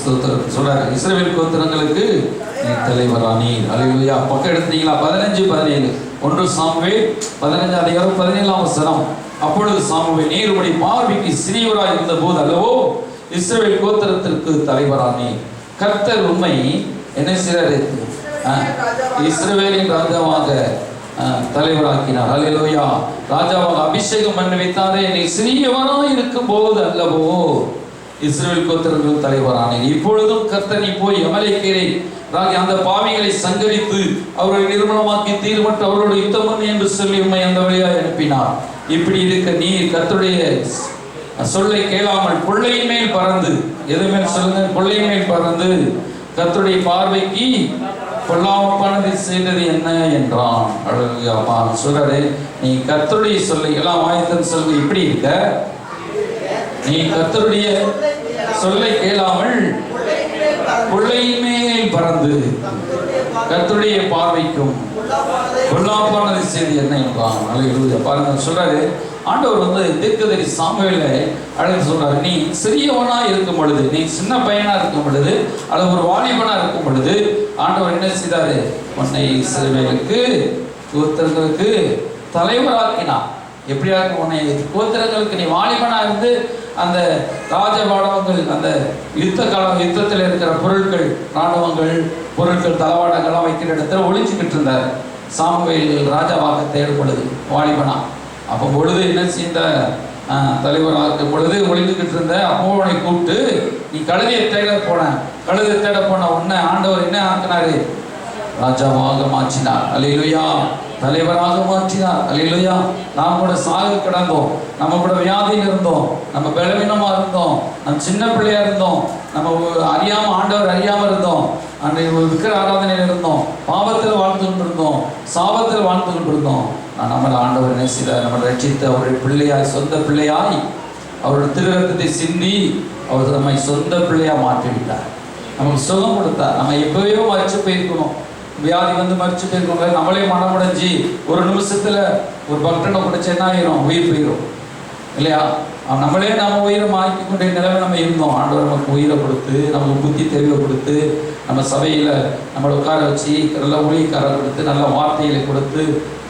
ஸ்தோத்திரம் சொல்றாரு. இஸ்ரவேல் கோத்திரங்களுக்கு நீ தலைவரானீர். அல்லேலூயா. பக்கம் எடுத்தீங்களா? 15-17 1 சாமுவேல் 15:17. அப்பொழுது சாமுவேல், நீர் உம்முடைய பார்வைக்கு சிறியவராய் இருந்த போது அல்லவோ இஸ்ரவேல் கோத்திரத்திற்கு தலைவரானீர். கர்த்தர் உம்மை என்ன செய்தார்? இஸ்ரவேலின் ராஜாவாக தலைவராக்கினார். அல்லேலூயா. ராஜாவாக அபிஷேகம் பண்ணி வைத்தாரே, நீ சிறியவனாய் இருக்கும் போது அல்லவோ இஸ்ரவேல் கோத்திரங்கள் தலைவரானீர். இப்பொழுதும் கர்த்தர் நீ போய் அமலேக்கியரை அந்த பாவிகளை சங்கரித்து அவர்களை நிர்மூலமாக்கி தீர்மற்ற அவரோடு யுத்தம் பண்ணு என்று சொல்லி உம்மை அந்த வழியாய் அனுப்பினார். இப்படி இருக்க நீர் கர்த்தருடைய சொல்லை கேளாமல் கொள்ளையின் மேல் பறந்து, எது மேல் சொல்லுங்க? கொள்ளையின் மேல் பறந்து கர்த்தருடைய பார்வைக்கு பொல்லாப்பானதை செய்தது என்ன என்றான். அழகா சொல்றாரு, நீ கர்த்தருடைய சொல்லை எல்லாம் வாய்த்தன் சொல்ல இப்படி இருக்க, நீ கர்த்தருடைய சொல்லை கேளாமல் கொள்ளையின் மேல் பறந்து கர்த்தருடைய பார்வைக்கும் பொல்லாப்பானதை செய்து என்ன என்றான். அல்லேலூயா. பாருங்க சொல்றாரு, ஆண்டவர் தீர்க்கதரிசி சாமுவேலை அழைத்து சொல்றாரு, நீ சிறியவனா இருக்கும் பொழுது, நீ சின்ன பையனா இருக்கும் பொழுது அல்லது ஒரு வாலிபனா இருக்கும் பொழுது ஆண்டவர் என்ன செய்தாரு? உன்னை இஸ்ரவேலுக்கு கோத்திரங்களுக்கு தலைவராக்கினார். எப்படியாக உன்னை கோத்திரங்களுக்கு நீ வாலிபனா இருந்து அந்த ராஜபாடவங்கள், அந்த யுத்தத்தில் இருக்கிற பொருட்கள், ராணுவங்கள் பொருட்கள், தளவாடங்கள்லாம் வைக்கிற இடத்துல ஒளிஞ்சுக்கிட்டு இருந்தார். சாமுவேல் ராஜாவாக தேடும் பொழுது வாலிபனா, அப்போ பொழுது என்ன செய்த தலைவராக பொழுது ஒளிந்துக்கிட்டு இருந்த அப்போ உன்னை கூப்பிட்டு நீ கழுதையை தேட போன உன்னை ஆண்டவர் என்ன ஆக்கினாரு? ராஜாவாக மாற்றினார். அல்லேலூயா. தலைவராக மாற்றினார். அல்லேலூயா. நாம் கூட சாக கிடந்தோம், நம்ம கூட வியாதியில் இருந்தோம், நம்ம பலவீனமா இருந்தோம், நம்ம சின்ன பிள்ளையா இருந்தோம், நம்ம அறியாம ஆண்டவர் அறியாம இருந்தோம், அன்றைய விக்கிர ஆராதனையில் இருந்தோம், பாவத்தில் வாழ்ந்து கொண்டிருந்தோம், சாபத்தில் வாழ்ந்து கொண்டிருந்தோம். நம்மளை ஆண்டவர் என்ன செய்தார்? நம்மளை ரட்சித்து அவருடைய பிள்ளையாய், சொந்த பிள்ளையாய், அவருடைய திருரத்தத்தை சிந்தி அவர் நம்மை சொந்த பிள்ளையா மாற்றிவிட்டார். நமக்கு சுகம் கொடுத்தார். நம்ம எப்பவே மறைச்சு போயிருக்கணும், வியாதி மறைச்சு போயிருக்கோம். நம்மளே மனமுடைஞ்சி ஒரு நிமிஷத்துல ஒரு பக்தனை பிடிச்ச என்ன ஆயிரும்? உயிர் போயிடும் இல்லையா? நம்மளே நம்ம உயிரை மாற்றிக்கொண்டே நிலைமை நம்ம இருந்தோம். ஆண்டவர் நமக்கு உயிரை கொடுத்து, நமக்கு புத்தி தெளிவை கொடுத்து, நம்ம சபையில் நம்மளை உட்கார வச்சு நல்ல ஊழியக்கார கொடுத்து, நல்ல வார்த்தைகளை கொடுத்து,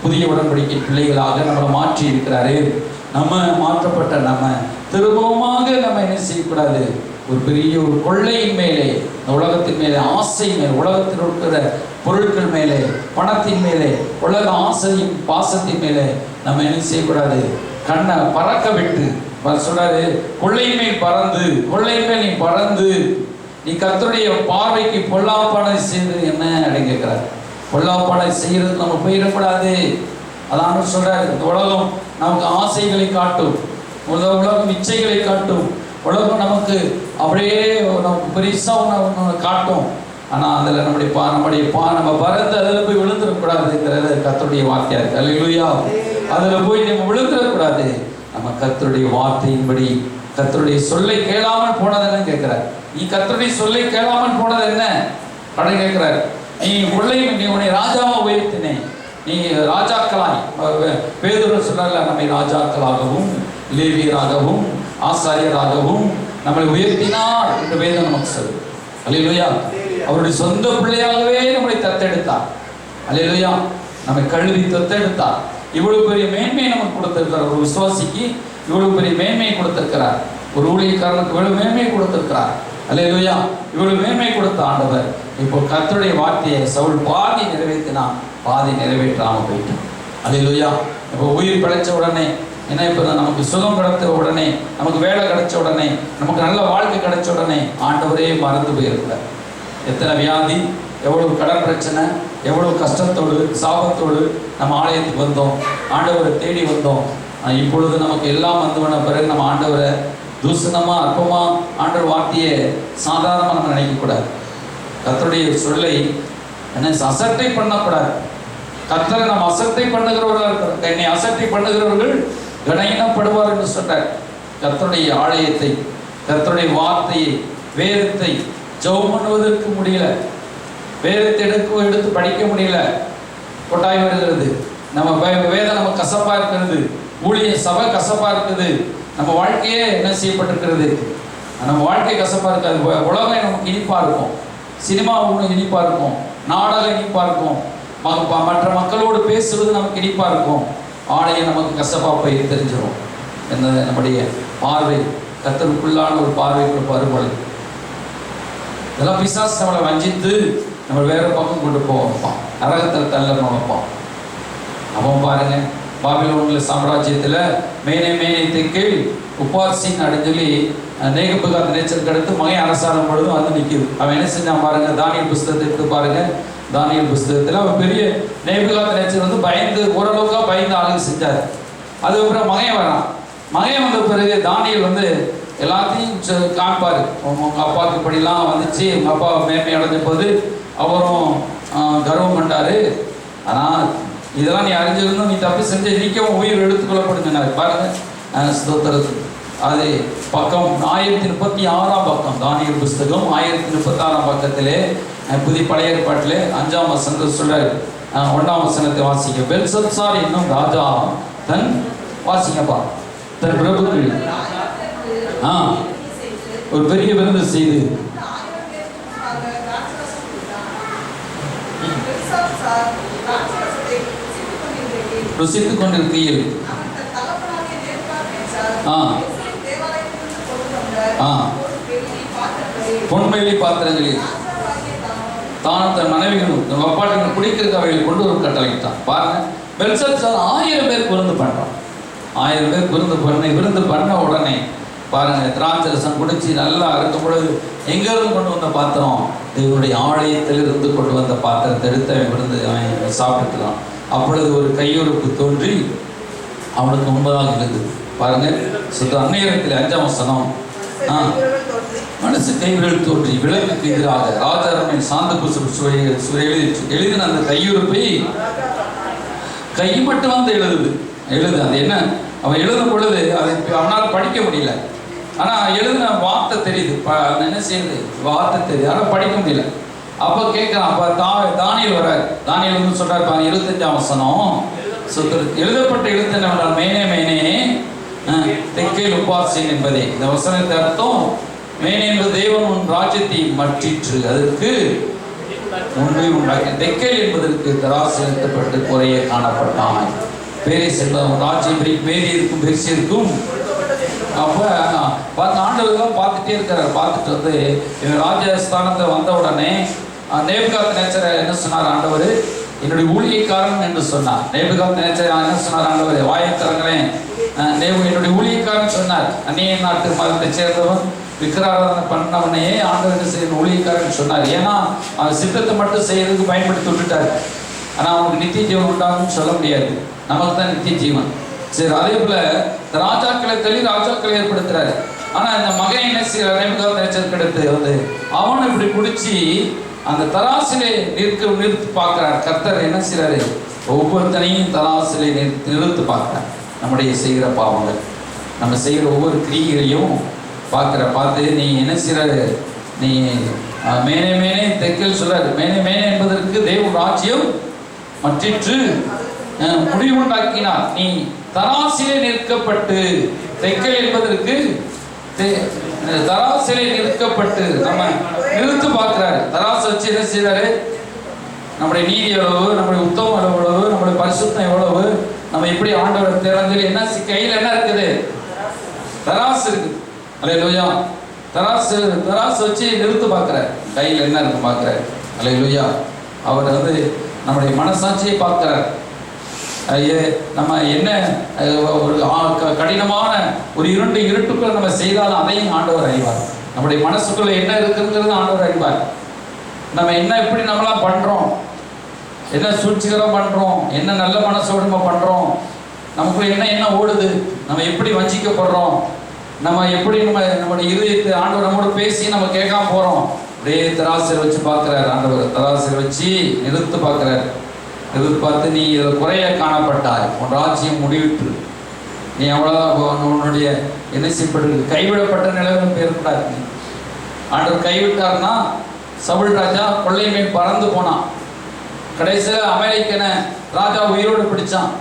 புதிய உடன்படிக்கை பிள்ளைகளாக நம்மளை மாற்றி இருக்கிறாரு. நம்ம மாற்றப்பட்ட நம்ம திரும்பவுமாக நம்ம என்ன செய்யக்கூடாது? ஒரு பெரிய ஒரு கொள்ளையின் மேலே, உலகத்தின் மேலே, ஆசை மேலே, உலகத்தில் இருக்கிற பொருட்கள் மேலே, பணத்தின் மேலே, உலக ஆசையின் பாசத்தின் மேலே நம்ம என்ன செய்யக்கூடாது? கண்ணை பறக்க விட்டு சொல்றாரு, கொள்ளையின் மேல் பறந்து, கொள்ளையின் மேல் நீ பறந்து நீ கர்த்தருடைய பார்வைக்கு பொல்லாப்பானதை செய்தது என்ன அப்படின்னு கேட்கிறார். பொல்லாப்பானதை செய்யறது நம்ம போயிடக்கூடாது. அதான் சொல்றாரு, இந்த உலகம் நமக்கு ஆசைகளை காட்டும், உலகம் இச்சைகளை காட்டும், உலகம் நமக்கு அப்படியே நமக்கு பெருசா ஒன்று காட்டும். ஆனால் அதில் நம்ம பறந்து அதில் போய் விழுந்துடக்கூடாதுங்கிறது கர்த்தருடைய வார்த்தையா இருக்கு. அல்லேலூயா. அதில் போய் நம்ம விழுந்துடக்கூடாது. நம்ம கர்த்தருடைய வார்த்தையின்படி கர்த்தருடைய சொல்லை கேளாமல் போனது என்னன்னு கேட்கிறார். நீ கர்த்தருடைய சொல்லை கேளாமல் போனது என்ன அப்படின்னு கேட்கிறார். நீ உன்னை ராஜாவை உயர்த்தினேன், நீ ராஜாக்களாய், பேதுரு சொல்றாருல, நம்மை ராஜாக்களாகவும் லேவியராகவும் ஆசாரியராகவும் நம்மளை உயர்த்தினார் என்று வேதம் நமக்கு சொல்லுது. அல்லேலூயா. அவருடைய சொந்த பிள்ளையாகவே நம்மளை தத்தெடுத்தார். அல்லேலூயா. நம்மை கழுவி தத்தெடுத்தார். இவ்வளவு பெரிய மேன்மையை நமக்கு கொடுத்திருக்கிறார். ஒரு விசுவாசிக்கு இவ்வளவு பெரிய மேன்மையை கொடுத்திருக்கிறார். ஒரு ஊழியக்காரனுக்கு இவ்வளவு மேன்மையை கொடுத்திருக்கிறார். அல்லேலூயா. இவ்வளவு மேன்மை கொடுத்த ஆண்டவர் இப்போ கர்த்தருடைய வார்த்தையை சவுல் பாதி நிறைவேற்றினான், பாதி நிறைவேற்றாம போயிட்டான். அல்லேலூயா. இப்போ உயிர் பிழைச்ச உடனே என்ன, இப்போ நமக்கு சுகம் கிடைத்த உடனே, நமக்கு வேலை கிடைச்ச உடனே, நமக்கு நல்ல வாழ்க்கை கிடைச்ச உடனே ஆண்டவரே மறந்து போயிருக்கிறார். எத்தனை வியாதி, எவ்வளவு கடன் பிரச்சனை, எவ்வளவு கஷ்டத்தோடு சாபத்தோடு நம்ம ஆலயத்துக்கு வந்தோம், ஆண்டவரை தேடி வந்தோம். இப்பொழுது நமக்கு எல்லாம் வந்தவன பிறகு நம்ம ஆண்டவரை தூசணமாக அற்பமாக ஆண்டவர் வார்த்தையை சாதாரணமாக நம்ம நினைக்கக்கூடாது. கர்த்தருடைய சொல்லை என்ன அசட்டை பண்ணக்கூடாது. கர்த்தரை நம்ம அசட்டை பண்ணுகிறவர்களாக இருக்கிறோம். என்னை அசட்டை பண்ணுகிறவர்கள் கனயினப்படுவார் என்று சொல்றார். கர்த்தருடைய ஆலயத்தை, கர்த்தருடைய வார்த்தையை, வேதத்தை ஜெபம் பண்ணுவதற்கு முடியல, வேதத்தை எடுத்து படிக்க முடியல, கொட்டாய் வருகிறது. நம்ம வேதம் நம்ம கசப்பா இருக்கிறது, ஊழிய சபை கசப்பா இருக்குது, நம்ம வாழ்க்கையே என்ன செய்யப்பட்டிருக்கிறது? நம்ம வாழ்க்கை கசப்பாக இருக்காது. உலகம் நமக்கு இனிப்பாக இருக்கும், சினிமா ஒன்று இனிப்பாக இருக்கும், நாடகம் இனிப்பாக இருக்கும், மற்ற மக்களோடு பேசுவது நமக்கு இனிப்பாக இருக்கும். ஆணையை நமக்கு கசப்பாக போய் தெரிஞ்சிடும். என்ன நம்முடைய பார்வை கர்த்தருக்குள்ளான ஒரு பார்வைக்கு பருமலை. இதெல்லாம் பிசாசு நம்மளை வஞ்சித்து நம்ம வேற பக்கம் கொண்டு போக வைப்பான், நரகத்தில் தள்ள வைப்பான். அவன் பாருங்க, பாபிலோனில் சாம்ராஜ்யத்தில் மேனே தெக்கேல் உபாசின் அப்படின்னு சொல்லி நேபுகாத் நேச்சருக்கு அடுத்து மகன் அரசாங்கம் பொழுதும் வந்து நிற்கிது. அவன் என்ன செஞ்சான் பாருங்க, தானியேல் புஸ்தகத்தை எடுத்து பாருங்க. தானியேல் புஸ்தகத்தில் அவன் பெரிய நேபுகாத் நேச்சர் வந்து பயந்து, ஓரளவுக்காக பயந்து ஆளுங்க செஞ்சார். அதுக்கப்புறம் மகன் வரான். மகன் வந்த பிறகு தானியேல் வந்து எல்லாத்தையும் காண்பார். உங்கள் அப்பாவுக்கு இப்படிலாம் வந்துச்சு, உங்கள் அப்பா மேன்மை அடைஞ்ச போது அவரும் கர்வம் பண்ணாரு. ஆனால் இதெல்லாம் நீ அறிஞ்சிருந்தும் நீ தப்பு செஞ்ச நிற்கவும் உயிர் எடுத்துக்கொள்ளப்படுங்க பாருங்க. ஸ்தோத்திரத்துக்கு அது பக்கம் 1036 பக்கம், தானியேல் புஸ்தகம் 1036 பக்கத்திலே புதிய பழைய ஏற்பாட்டிலே 5ஆம் வசனத்தில் சொல்றாரு. 1ஆம் வசனத்தை வாசிக்க. பெல்ஷத்சார் என்னும் ராஜா தன் வாசிங்கப்பா தன் பிரபுக்கு ஒரு பெரிய விருந்து செய்து ருசித்துக் கொண்டிருக்கையில் பொன்வெள்ளி பாத்திரங்களில் தான் தன் மனைவிகளும் அப்பாட்டுகள் குடிக்கிறதுக்கு அவைகள் கொண்டு ஒரு கட்டளையிட்டான். பாருங்க, பெல்ஷத்சார் 1000 பேர் விருந்து பண்றான். 1000 பேர் விருந்து பண்ண உடனே பாருங்க, திராட்சரசம் குடிச்சு நல்லா இருக்கும் பொழுது எங்கிருந்து கொண்டு வந்த பாத்திரம், இவருடைய ஆலயத்திலிருந்து கொண்டு வந்த பாத்திரத்தை எடுத்து அவன் விருந்து அவன் சாப்பிட்டுக்கலாம். அப்பொழுது ஒரு கையொறுப்பு தோன்றி அவனுக்கு முன்பதாக இருந்தது. பாருங்க, சுத்த அந்நேரத்தில் 5ஆம் வசனம். மனசு கைவிரல் தோன்றி விலங்குக்கு எதிராக ராஜாரமன் சாந்த புசு எழுதின அந்த கையொறுப்பை கை மட்டும் வந்து எழுது. அது என்ன, அவன் எழுதும் பொழுது அதை அவனால் படிக்க முடியல. ஆனால் எழுதின வார்த்தை தெரியுது, என்ன செய்யுது, வார்த்தை தெரியுது, ஆனால் படிக்க முடியல. அப்போ கேட்குறான். அப்போ தானியேல் வர்றார். தானியேல் வந்து சொல்கிறார், 25ஆம் வசனம். எழுதப்பட்ட எழுத்து என்னவென்றால் மேனே தெக்கேல் உபாசின் என்பதே. இந்த வசனத்தை அர்த்தம், மேனே என்பது தேவன் உன் ராஜ்யத்தை மற்றிற்று, அதற்கு உண்மை உண்டாக்கி. தெக்கேல் என்பதற்கு தராசு செலுத்தப்பட்டு குறைய காணப்பட்டான். பேரை செல்வம் ராஜ்யம் பேரி இருக்கும், பெருசி இருக்கும். அப்போ ஆண்டவர்கள்லாம் பார்த்துட்டே இருக்கிறார். பார்த்துட்டு வந்து இவன் ராஜஸ்தானத்தை வந்த உடனே நேபுகாத் நேச்சரை என்ன சொன்னார் ஆண்டவர், என்னுடைய ஊழியக்காரன் என்று சொன்னார். நேபுகாத் நேச்சர் என்ன சொன்னார் ஆண்டவர், வாயத்தரங்களேன், என்னுடைய ஊழியக்காரன் சொன்னார். அந்நிய நாட்டு மதத்தை சேர்ந்தவன் விக்கிராராதனை பண்ணவனையே ஆண்டவர் என்ன செய்ய ஊழியக்காரன் சொன்னார். ஏன்னா அவன் சித்தத்தை மட்டும் செய்யறதுக்கு பயன்படுத்தி விட்டுட்டார். ஆனால் அவனுக்கு நித்திய ஜீவன் உண்டாகுன்னு சொல்ல முடியாது, நமக்கு தான் நித்திய ஜீவன். சரி, அதே போல ராஜாக்களை தள்ளி ராஜாக்களை ஏற்படுத்துறாரு. ஆனால் இந்த மகன் என்ன செய்யறாரு, நேபுகாத் நேச்சர் கிடைத்து வந்து அவனை இப்படி பிடிச்சி அந்த தராசிலே நிறுத்து பார்க்கிறார். கர்த்தர் என்ன செய்யறாரு, ஒவ்வொருத்தனையும் தராசிலே நிறுத்து பார்க்கிறார். நம்முடைய செய்கிற பாவங்கள், நம்ம செய்கிற ஒவ்வொரு கிரியைகளையும் பார்த்து நீ என்ன செய்யறாரு, நீ மேனே தெக்கேல் சொல்றாரு. மேனே என்பதற்கு தேவ ராஜ்யம் மற்றிற்று முடிவுண்டாக்கினார். நீ தராசிலே நிற்கப்பட்டு, தெக்கேல் என்பதற்கு தராசிலே நிற்கப்பட்டு நம்ம நிறுத்து பார்க்கிறாரு. தராசு வச்சு என்ன செய்யறாரு, நம்முடைய நீதி எவ்வளவு, நம்முடைய உத்தமம் எவ்வளவு, நம்முடைய பரிசுத்தம் எவ்வளவு, நம்ம எப்படி ஆண்டவரை தெரிஞ்சு என்ன கையில் என்ன இருக்குது, தராசு இருக்கு. அல்லேலூயா. தராசு வச்சு நிறுத்து பார்க்கிறார். கையில் என்ன இருக்கு பார்க்கிறார். அல்லேலூயா. அவர் வந்து நம்முடைய மனசாட்சியை பார்க்கிறார். நம்ம என்ன ஒரு கடினமான ஒரு இருட்டுக்குள்ள நம்ம செய்தாலும் அதையும் ஆண்டவர் அறிவார். நம்முடைய மனசுக்குள்ள என்ன இருக்குங்கிறது ஆண்டவர் அறிவார். நம்ம என்ன எப்படி நம்மளாம் பண்றோம், என்ன சூழ்ச்சிகரம் பண்றோம், என்ன நல்ல மனசோடு நம்ம பண்றோம், நமக்குள்ள என்ன ஓடுது, நம்ம எப்படி வஞ்சிக்கப்படுறோம், நம்ம எப்படி நம்முடைய இதயத்தை ஆண்டவர் நம்மோட பேசி நம்ம கேட்காம போறோம். அப்படியே தராசில் வச்சு பார்க்கிறார் ஆண்டவர். தராசில் வச்சு நிறுத்து பார்க்கிறார். நிறுத்து பார்த்து நீ இதில் குறைய காணப்பட்டாய், உன் ராஜ்யம் முடிவிட்டு, நீ அவ்வளோதான், உன்னுடைய என்ன செய்யப்பட்டு கைவிடப்பட்ட நிலைமையில் பேர்படாது. ஆண்டவர் கைவிட்டார்னா சவுல் ராஜா கொள்ளை மேல் பறந்து போனான். கடைசியில் அமெரிக்கனை ராஜா உயிரோடு பிடிச்சான்,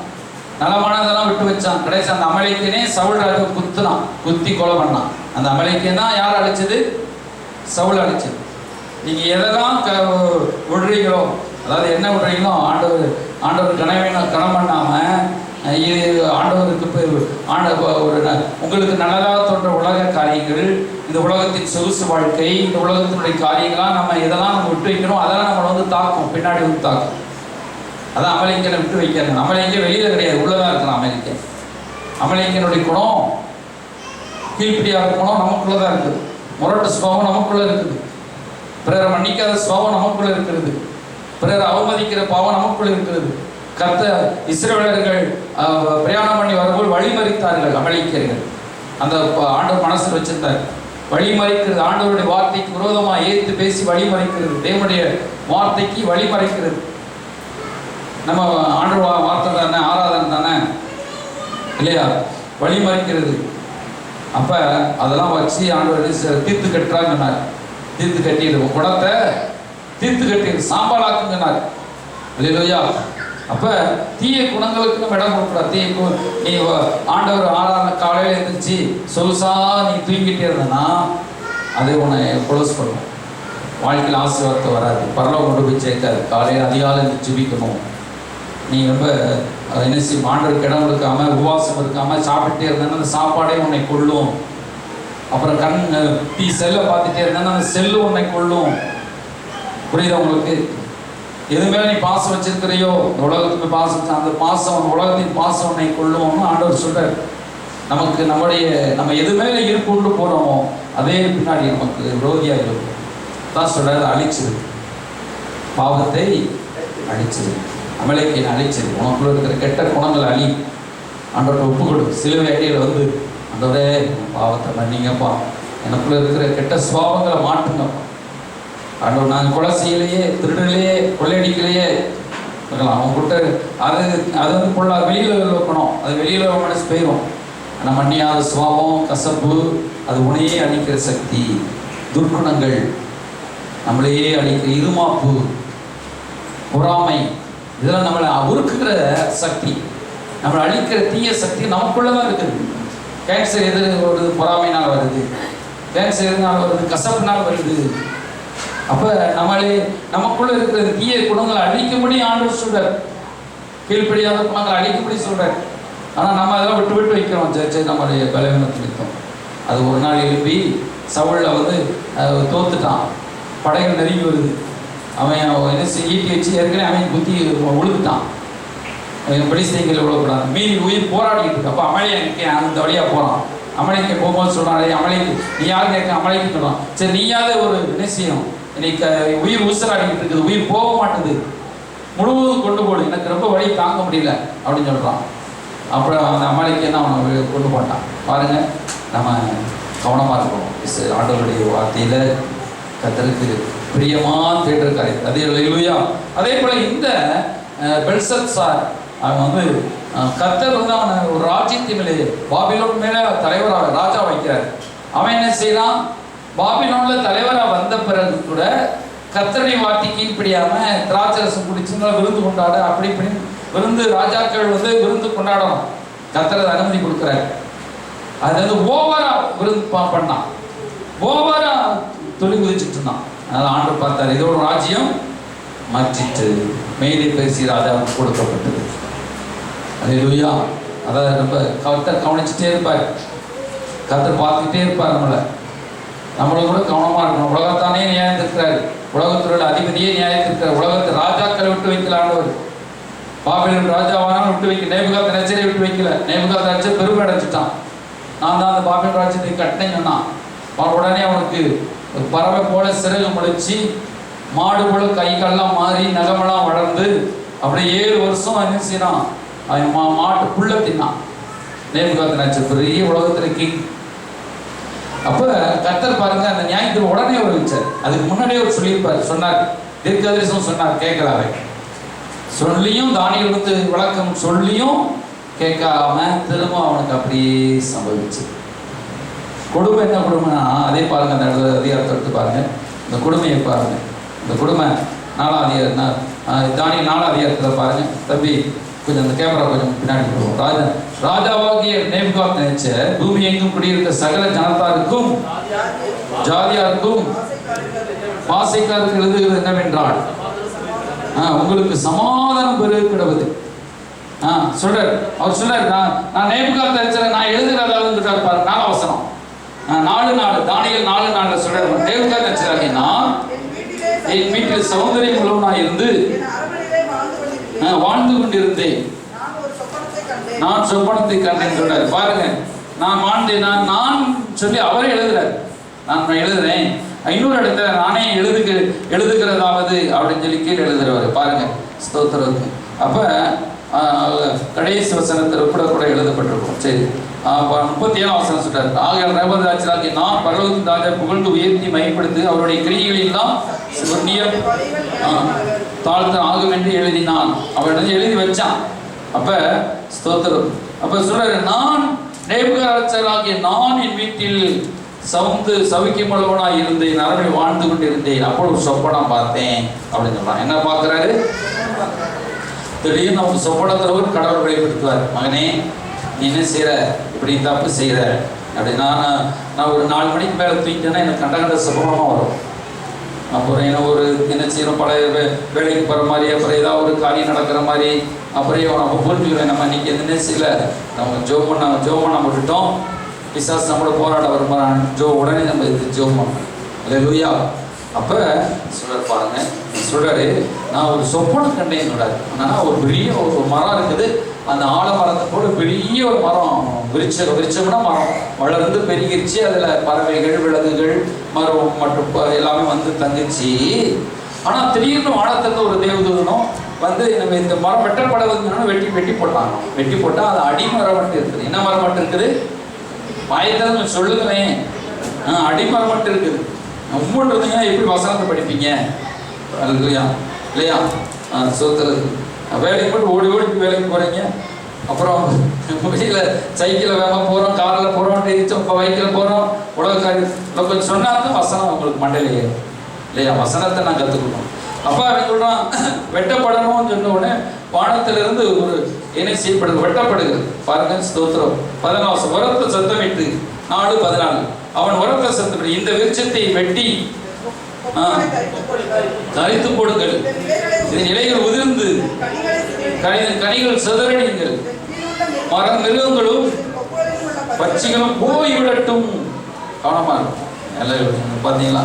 நலமானதெல்லாம் விட்டு வச்சான். கடைசி அந்த அமெரிக்கனே சவுல் ராஜா குத்தி கொலை பண்ணான். அந்த அமலேக்கியன் தான் யார் அழிச்சது? சவுல் அழிச்சது. நீங்கள் எதெல்லாம் விடுறீங்களோ, அதாவது என்ன விடுறீங்களோ, ஆண்டவர் கனம் பண்ணாமல் இது ஆண்டவருக்கு உங்களுக்கு நல்லதாக தோன்ற உலக காரியங்கள், இந்த உலகத்தின் சொகுசு வாழ்க்கை, இந்த உலகத்தினுடைய காரியங்களாம் நம்ம எதெல்லாம் நம்ம விட்டு வைக்கணும், அதெல்லாம் நம்மளை தாக்கும், பின்னாடி தாக்கும். அதான் அமலேக்கியனை விட்டு வைக்காது. அமலேக்கியன் வெளியில் கிடையாது, உள்ளதாக இருக்கிறான் அமலேக்கியன். அமலேக்கியனுடைய குணம், கீழ்ப்படியாக குணம் நமக்குள்ளதான் இருக்குது. முரட்டு சுபாவம் நமக்குள்ள இருக்குது. பிறரை மன்னிக்காத சுபாவம் நமக்குள்ள இருக்கிறது. பிறரை அவமதிக்கிற பாவம் நமக்குள்ள இருக்கிறது. இஸ்ரவேலர்கள் பிரயாணம் பண்ணி வரும்போது வழிமறித்தார்கள் அமலேக்கியர்கள். அந்த ஆண்டவர் மனசில் வச்சிருந்தார். வழிமறிக்கிறது, ஆண்டவருடைய வார்த்தைக்கு விரோதமாக ஏற்று பேசி வழிமறிக்கிறது, தேவனுடைய வார்த்தைக்கு வழிமறிக்கிறது. நம்ம ஆண்டவர் வார்த்தை தானே, ஆராதனை தானே இல்லையா, வழிமறிக்கிறது. அப்போ அதெல்லாம் வச்சு ஆண்டவர் தீர்த்து கட்டுறாங்கன்னார். தீர்த்து கட்டிடு, குடத்தை தீர்த்து கட்டிடு, சாம்பாலாக்குங்கன்னார். இல்லையா? அப்போ தீய குணங்களுக்கு நம்ம இடம் கொடுக்கூடாது. நீ ஆண்டவர் ஆராதனை காலையில் எழுந்திரிச்சு சொலுசா நீ தூங்கிட்டே இருந்தனா அதை உன்னை கொலஸ் பண்ணும். வாழ்க்கையில் ஆசீர்வாதத்தை வராது, பரலோகம் கொண்டு போய் சேர்க்காது. காலையில் அதிகாலை ஜெபிக்கணும். நீ ரொம்ப என்ன செய்யும், ஆண்டவருக்கு இடம் கொடுக்காம உபவாசம் இருக்காமல் சாப்பிட்டே இருந்தேன்னா அந்த சாப்பாடே உன்னை கொள்ளும். அப்புறம் செல்லை பார்த்துட்டே இருந்தேன்னா அந்த செல்லு உன்னை கொள்ளும். புரியுதா உங்களுக்கு? எது மேலே நீ பாசம் வச்சிருக்கிறையோ, இந்த உலகத்துக்கு பாசம், அந்த பாசம் உலகத்தின் பாசம் உன்னை கொள்ளும்னு ஆண்டவர் சொல்றார். நமக்கு நம்ம எது மேலே கொண்டு போகிறோமோ அதே பின்னாடி நமக்கு விரோதியாக இருக்கும். தான் சொல்றாரு, அழிச்சிரு, பாவத்தை அழிச்சிரு, அமலேக்கியனை அழிச்சிரு, உனக்குள்ள இருக்கிற கெட்ட குணங்களை அழி, ஆண்டவர்கிட்ட ஒப்பு கொடு. சிலுவை அடியில் வந்து ஆண்டவரே பாவத்தை மன்னிங்கப்பா, எனக்குள்ள இருக்கிற கெட்ட சுபாவங்களை மாற்றுங்கப்பா. ஆண்டவர் நாங்கள் கொலை செய்யலையே, திருடலையே, கொள்ளையடிக்கலையே இருக்கலாம். அவங்ககிட்ட அது வந்து வெளியில் வைக்கணும். அது வெளியில் மனசு போயிடும். ஆனால் மன்னியாத சுபாவம், கசப்பு, அது உனையே அழிக்கிற சக்தி. துர்க்குணங்கள் நம்மளையே அழிக்கிற இருமாப்பு, பொறாமை, இதெல்லாம் நம்மளை உருக்குகிற சக்தி, நம்மளை அழிக்கிற தீய சக்தி நமக்குள்ளே தான் இருக்குது. கேன்சர் எது வருது? பொறாமைனால் வருது. கேன்சர் எதுனால வருது? கசப்புனால் வருது. அப்போ நமக்குள்ள இருக்கிற தீய குணங்களை அழிக்கும்படி ஆண்டவர் சொல்றார். கீழ்ப்படியாத குணங்களை அழிக்கும்படி சொல்றார். ஆனால் நம்ம அதெல்லாம் விட்டு வைக்கிறோம். சரி நம்மளுடைய பலவீனத்தை நிறுத்தம். அது ஒரு நாள் எழுப்பி சவுளில் வந்து தோத்துட்டான். படைகள் நெருங்கி வருது. அவன் என்ன ஈட்டி வச்சு ஏற்கனவே அவன் குத்தி உழுதுட்டான். பெலிஸ்தீன்கள் விழக்கூடாது, மீறி உயிர் போராடிக்கிட்டு இருக்கு. அப்போ அமலேக்கியன் அந்த வழியாக போகிறான். அமலேக்கியன் போகும்போது சொல்கிறான், அமலேக்கு நீ யாரும் கேட்க, அமலேக்கு சொல்கிறான், சரி நீயாவது ஒரு என்ன செய்யணும், இன்னைக்கு உயிர் ஊசலாடிக்கிட்டு இருக்குது, உயிர் போக மாட்டுது, முழுவதும் கொண்டு போடு, எனக்கு ரொம்ப வழி தாங்க முடியல அப்படின்னு சொல்கிறான். அப்புறம் அந்த அமலேக்கியன் அவனை கொண்டு போட்டான். பாருங்கள், நம்ம கவனமாக இருக்கணும். ஆண்டவருடைய வார்த்தையில் கர்த்தருக்கு பிரியமாக தேட்டிருக்காரு. அதே போல் இந்த பெல்ஷத்சார் அவன் வந்து கர்த்தர் வந்து அவனை ஒரு ராஜ்யத்தின் மேலே, பாபிலோன் மேலே தலைவராக ராஜா வைக்கிறார். அவன் என்ன செய்யறான், பாபிலோனில் தலைவராக வந்த பிறகு கூட கர்த்தருடைய வார்த்தைக்கு கீழ்ப்படியாம திராட்சரசம் குடிச்சுங்க விருந்து கொண்டாட, அப்படி இப்படி விருந்து, ராஜாக்கள் வந்து விருந்து கொண்டாடணும், கர்த்தர் அனுமதி கொடுக்குறாரு. அது வந்து ஓவரா விருந்து பண்ணான், ஓவரா துளி குதிச்சுட்டு இருந்தான். அதனால் ஆண்டு பார்த்தார், இதோட ராஜ்யம் மாற்றிட்டு மேலே பேசி ராஜாவுக்கு கொடுக்கப்பட்டது. அல்லேலூயா. அதாவது நம்ம கர்த்தர் கவனிச்சுட்டே இருப்பார், கர்த்தர் பார்த்துக்கிட்டே இருப்பார். நம்மளை கூட கவனமாக இருக்கணும். உலகத்தானே நியாயத்திருக்கிறார், உலகத்துடைய அதிபதியே நியாயத்திருக்கிறார். உலகத்தை ராஜாக்களை விட்டு வைக்கலாண்டவர். பாபிலோன் ராஜாவானாலும் விட்டு வைக்க, நேபுகாத்நேச்சரை விட்டு வைக்கல. நேபுகாத்நேச்சர் பெருமை அடைச்சிட்டான். நான் தான் அந்த பாபிலோன் ராஜ்யத்தை கட்டினேன்னு சொன்னான். உடனே அவனுக்கு ஒரு பறவை போல சிறகு முளைச்சி, மாடு போல கை கால்லாம் மாறி, நகமெல்லாம் வளர்ந்து, அப்படியே 7 வருஷம் என்ன செய்யறான், அவன் மாட்டு புள்ள தின்னான். நேபுகாத்நேச்சர் பெரிய உலகத்தில் கிங். அப்போ கர்த்தர் பாருங்க, அந்த நியாயத்துக்கு உடனே ஒரு வச்சார். அதுக்கு முன்னாடியே ஒரு சொல்லியிருப்பார், சொன்னார், தீர்க்கதரிசனம் சொன்னார், கேட்கலாவே சொல்லியும், தானியேல் வந்து விளக்கம் சொல்லியும் கேட்காம திரும்ப அவனுக்கு அப்படியே சம்பவிச்சு. கொடுமை என்ன கொடுமைனா, அதே பாருங்க, அந்த அதிகாரத்தை எடுத்து பாருங்க, இந்த கொடுமையை பாருங்க. இந்த கொடுமை 4ஆம் அதிகாரம், தானியேல் 4ஆம் அதிகாரத்தில் பாருங்க. தம்பி கொஞ்சம் அந்த கேமரா கொஞ்சம் பின்னாடி போடுவோம். ராஜாவாகிய நேபுகாத்நேச்சர் பூமி எங்கும் குடியிருக்க சகல ஜனத்தாருக்கும் ஜாதியாருக்கும் பாசைக்காருக்கு எழுதுகிறது என்னவென்றால் உங்களுக்கு சமாதானம் பெருக கிடவது. சொல்றார், அவர் சொல்றார், நான் நேபுகாத்நேச்சரை நான் எழுதுகிறதாவது பாரு. 4 வசனம் 4 தானியேல் 4:4 சொல்றார், நேபுகாத்நேச்சராகிய நான் என் வீட்டில் சௌந்தரியம் உள்ளவனாய் இருந்து வாழ்ந்து கொண்டிருந்தேன், நான் சொப்பனத்தை கண்டேன் சொல்றாரு. பாருங்க, நான் வாழ்ந்தேன், நான் சொல்லி அவரே எழுதுறார், நான் எழுதுறேன். இன்னொரு இடத்துல நானே எழுதுகிறதாவது அப்படின்னு சொல்லி கீழே எழுதுறவர் பாருங்க. ஸ்தோத்திரத்துக்கு அப்ப கடைசி வசனத்தில் கூட எழுதப்பட்டிருக்கும். சரி, 37 வசனம் சொல்றாரு, ஆகையால் நேபுகாத்நேச்சராகிய நான் பரலோகத்தின் ராஜா புகழ்ந்து உயர்த்தி மையப்படுத்தி அவருடைய கிரியைகளெல்லாம் தாழ்த்த ஆகும் என்று எழுதினான். அவன் எழுதி வச்சான். அப்ப ஸ்தோத்திரம். அப்ப சொல்றாரு, நான் நேபுகாத்நேச்சராகிய நான் என் வீட்டில் சவுக்கியமுள்ளவனாய் இருந்தேன், அரண்மனை வாழ்ந்து கொண்டிருந்தேன், அப்போ ஒரு சொப்பனம் பார்த்தேன் அப்படின்னு சொல்றான். என்ன பார்க்கிறாரு? திடீர்னு அவங்க சொப்பனத்தில் ஒரு கடவுள் வெளிப்படுத்துவார், மகனே நீ என்ன செய்யற, இப்படி தப்பு செய்யற அப்படின்னா. நான் ஒரு 4 மணிக்கு மேலே தூங்கிட்டேன்னா எனக்கு கண்ட சொப்பனமாக வரும். அப்புறம் என்ன ஒரு என்ன செய்யணும், பழைய வேலைக்கு போகிற மாதிரி, அப்புறம் ஏதாவது ஒரு காரியம் நடக்கிற மாதிரி, அப்புறம் நம்ம புரிஞ்சுக்கிறேன், நம்ம இன்னைக்கு எதுனே செய்யல, நம்ம ஜோம் பண்ண விட்டுட்டோம், பிசாசு நம்மளோட போராட வருமானம் உடனே நம்ம இது ஜோம் பண்ணோம். அல்லேலூயா. அப்போ சொல்றாரு பாருங்க, சொல்றாரு, நான் ஒரு சொப்பனம் கண்டேன் சொல்றாரு. ஆனால் ஒரு பெரிய ஒரு மரம் இருக்குது, அந்த ஆலமரத்தை போல பெரிய ஒரு மரம், விரிச்சம்னா மரம் வளர்ந்து பெருகிருச்சு, அதில் பறவைகள் விலங்குகள் மரம் மற்றும் எல்லாமே வந்து தங்கிச்சு. ஆனால் திடீர்னு வானத்திலிருந்து ஒரு தேவதூதனும் வந்து நம்ம இந்த மரம் வெட்டப்பட வந்து வெட்டி போட்டாங்க. வெட்டி போட்டால் அது அடிமரம் மட்டும் இருக்குது. என்ன மரம் மட்டும் இருக்குது? மாயத்தை சொல்லுங்களேன். அடிமரம் மட்டும் இருக்குது. உம்மன் இருந்தீங்கன்னா எப்படி வசனத்தை படிப்பீங்க? இல்லையா இல்லையா? சொத்துறது வேலைக்கு போட்டு ஓடி வேலைக்கு போகிறீங்க, அப்புறம் வெளியில் சைக்கிளில் வேகமாக போகிறோம், காரில் போகிறோம், பைக்கில் போகிறோம், கொஞ்சம் சொன்னால் தான் வசனம் உங்களுக்கு மண்டையிலேயே இல்லையா? வசனத்தை நான் கற்றுக்கணும். அப்போ அவன் சொல்கிறான், வெட்டப்படணும்னு சொன்ன உடனே வானத்திலிருந்து ஒரு என்ன செய்யப்படுது, வெட்டப்படுகிறது பாருங்க. ஸ்தோத்திரம். 14 உரத்த சத்தமிட்டு 4:14 அவன் உரத்த சத்தமிட்டு இந்த விருட்சத்தை வெட்டி தரித்து போடுங்கள், இதன் இலைகள் உதிர்ந்து கனிகள் சிதறடிங்கள், மரம் மிருகங்களும் பட்சிகளும் போய்விடட்டும். கவனமா இருக்கும். பார்த்தீங்களா,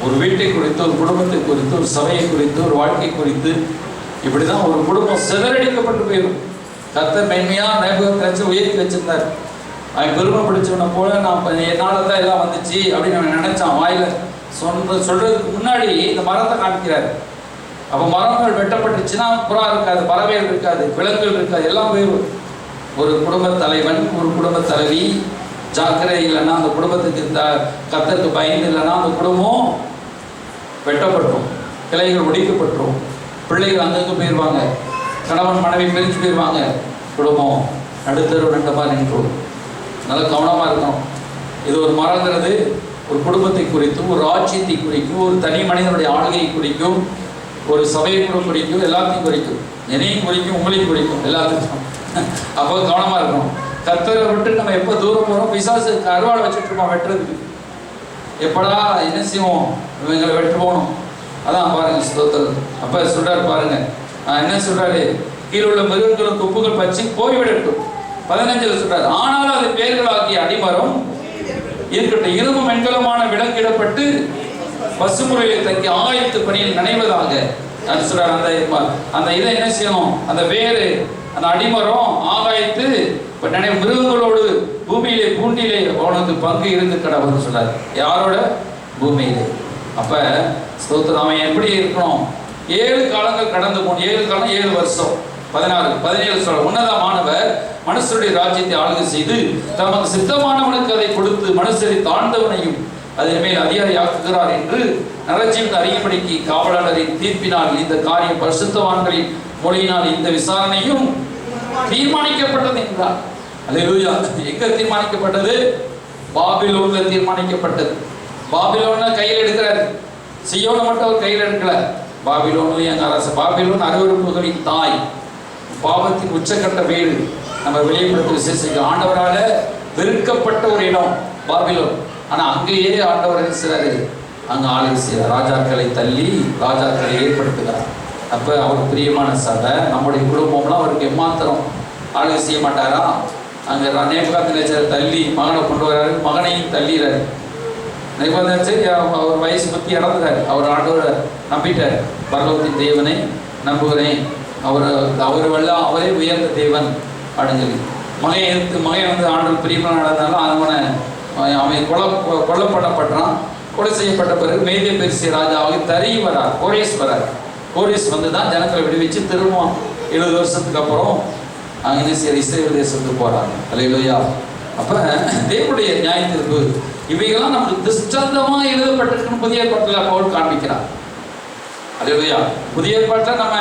ஒரு வீட்டை குறித்து, ஒரு குடும்பத்தை குறித்து, ஒரு சபையை குறித்து, ஒரு வாழ்க்கை குறித்து இப்படிதான் ஒரு குடும்பம் சிதறடிக்கப்பட்டு போயிடும். கர்த்தர் மென்மையாக நேபுகாத்நேச்சரை உயர்த்தி வச்சிருந்தார். அவன் பெருமை பிடிச்சவனை போல நான் என்னால் தான் எல்லாம் வந்துச்சு அப்படின்னு அவன் நினைச்சான். வாயில சொல்றதுக்கு முன்னாடி இந்த மரத்தை காமிக்கிறார். அப்போ மரங்கள் வெட்டப்பட்டுச்சுன்னா புறா இருக்காது, பறவைகள் இருக்காது, விலங்குகள் இருக்காது, எல்லாம் போயிடும். ஒரு குடும்ப தலைவன், ஒரு குடும்ப தலைவி ஜாக்கிரதை இல்லைன்னா, அந்த குடும்பத்துக்கு கர்த்தருக்கு பயந்து இல்லைன்னா அந்த குடும்பம் வெட்டப்பட்டுரும், கிளைகள் ஒடிக்கப்பட்டுரும், பிள்ளைகள் அங்கங்கே போயிடுவாங்க, கணவன் மனைவி பிரிஞ்சு போயிடுவாங்க, குடும்பம் நடுத்தரு 2 மாதிரி நின்றோம். நல்லா கவனமாக இருக்கணும். இது ஒரு மரங்கிறது ஒரு குடும்பத்தை குறித்தும், ஒரு ராஜ்யத்தை குறிக்கும், ஒரு தனி மனிதனுடைய ஆளுகையை குறிக்கும், ஒரு சபையை கூட குறிக்கும், எல்லாத்தையும் குறிக்கும், என்னையும் குறிக்கும், உங்களையும் குறிக்கும், எல்லாத்துக்கும். அப்போ கவனமாக இருக்கணும். கர்த்தரை விட்டு நம்ம எப்போ தூரம் போகிறோம், பிசாசு அருவாளை வச்சுட்டு இருக்கோம் வெட்டுறதுக்கு. எப்படா என்ன செய்வோம், இவங்களை வெட்டு போகணும். அதான் பாருங்க ஸ்தோத்திரம். அப்போ சொல்றாரு பாருங்க, என்ன சொல்றாரு, கீழே உள்ள மிருகங்களும் துப்புகள் பச்சி போய்விடட்டும். 15 சொல்றாரு, ஆனாலும் அது பேர்களாகிய அடிமரம் இருக்கட்டும், இரும்பும் வெண்கலமான விலங்கிடப்பட்டு பசுமுறையை தங்கி ஆயத்து பணியில் நினைவதாக சொல்றாரு. அந்த இதை என்ன செய்யணும், அந்த வேறு அந்த அடிமரம் ஆகாயத்து மிருகங்களோடு பூமியிலே பூண்டிலே அவனுக்கு பங்கு இருந்து கடவுள்னு சொல்றாரு. யாரோட? பூமியிலே. அப்ப ஸ்தோத்திரம். அவன் எப்படி இருக்கணும்? 7 காலங்கள் கடந்து போகணும். 7 காலம் 7 வருஷம். 17 சொல்ற, உன்னதமானவர் மனுஷருடைய ராஜ்யத்தை ஆளுகை செய்து தமக்கு சித்தமானவனுக்கு அதை கொடுத்து மனுஷரை தாழ்ந்தவனையும் அதன் மேல் அதிகாரியாக்குகிறார் என்று நரஜீவன் அறியும்படிக்கு காவலாளரின் தீர்ப்பினால் இந்த காரியம் பரிசுத்தவான்களின் மொழியினால் இந்த விசாரணையும் தீர்மானிக்கப்பட்டது என்றார். அல்லேலூயா. எங்க தீர்மானிக்கப்பட்டது? பாபிலோன்ல தீர்மானிக்கப்பட்டது. பாபிலோன்ல கையில் எடுக்கிறார், சீயோனை மட்டும் அவர் கையில் எடுக்கல. பாபிலோன்லயும் எங்க அரசு. பாபிலோன் அருவருப்புகளின் தாய். பாவத்தின் உச்சக்கட்ட வீடு. நம்ம வெளிப்படுத்த விசேஷம் ஆண்டவரால வெறுக்கப்பட்ட ஒரு இடம் பாபிலோன். ஆனா அங்கேயே ஆண்டவர் என்ன செய்றாரு? அங்க ஆளுகை செய்கிறார். ராஜாக்களை தள்ளி ராஜாக்களை ஏற்படுத்துகிறார். அப்ப அவர் பிரியமான சபை, நம்முடைய குடும்பம்லாம் அவருக்கு எம்மாத்திரம் ஆளுகை செய்ய மாட்டாரா? அங்க நேபுகாத்நேச்சரை தள்ளி மகனை கொண்டு வர்றாரு, மகனையும் தள்ளிறாரு. நேபுகாத்நேச்சர் அவர் வயசு பற்றி இறந்துறாரு. அவர் ஆண்டவரை நம்பிட்டார். பரலோகத்தின் தேவனை நம்புகிறேன், அவரே உயர்ந்த தேவன் அப்படின்னு சொல்லி மகன் வந்து ஆண்டவர் பிரியமாக நடந்தாலும் அவன் கொல்லப்படப்படுறான். கொலை செய்யப்பட்ட பிறகு மேதே பெர்சியா ராஜாவாக தரி வரார், கோரேஸ் வரார். கோரேஸ் வந்து தான் ஜனங்களை விடுவிச்சு திரும்பவும் 70 வருஷத்துக்கு அப்புறம் அங்கே இஸ்ரேல் தேசத்துக்கு போறாங்க. அல்லேலூயா. அப்ப தேவனுடைய நியாயத்தீர்ப்பு இவைகள்லாம் நமக்கு திஷ்டாந்தமா எழுதப்பட்டிருக்குன்னு புதிய ஏற்பாட்டில் பவுல் காண்பிக்கிறார். அல்லேலூயா. புதிய ஏற்பாட்டில் நம்ம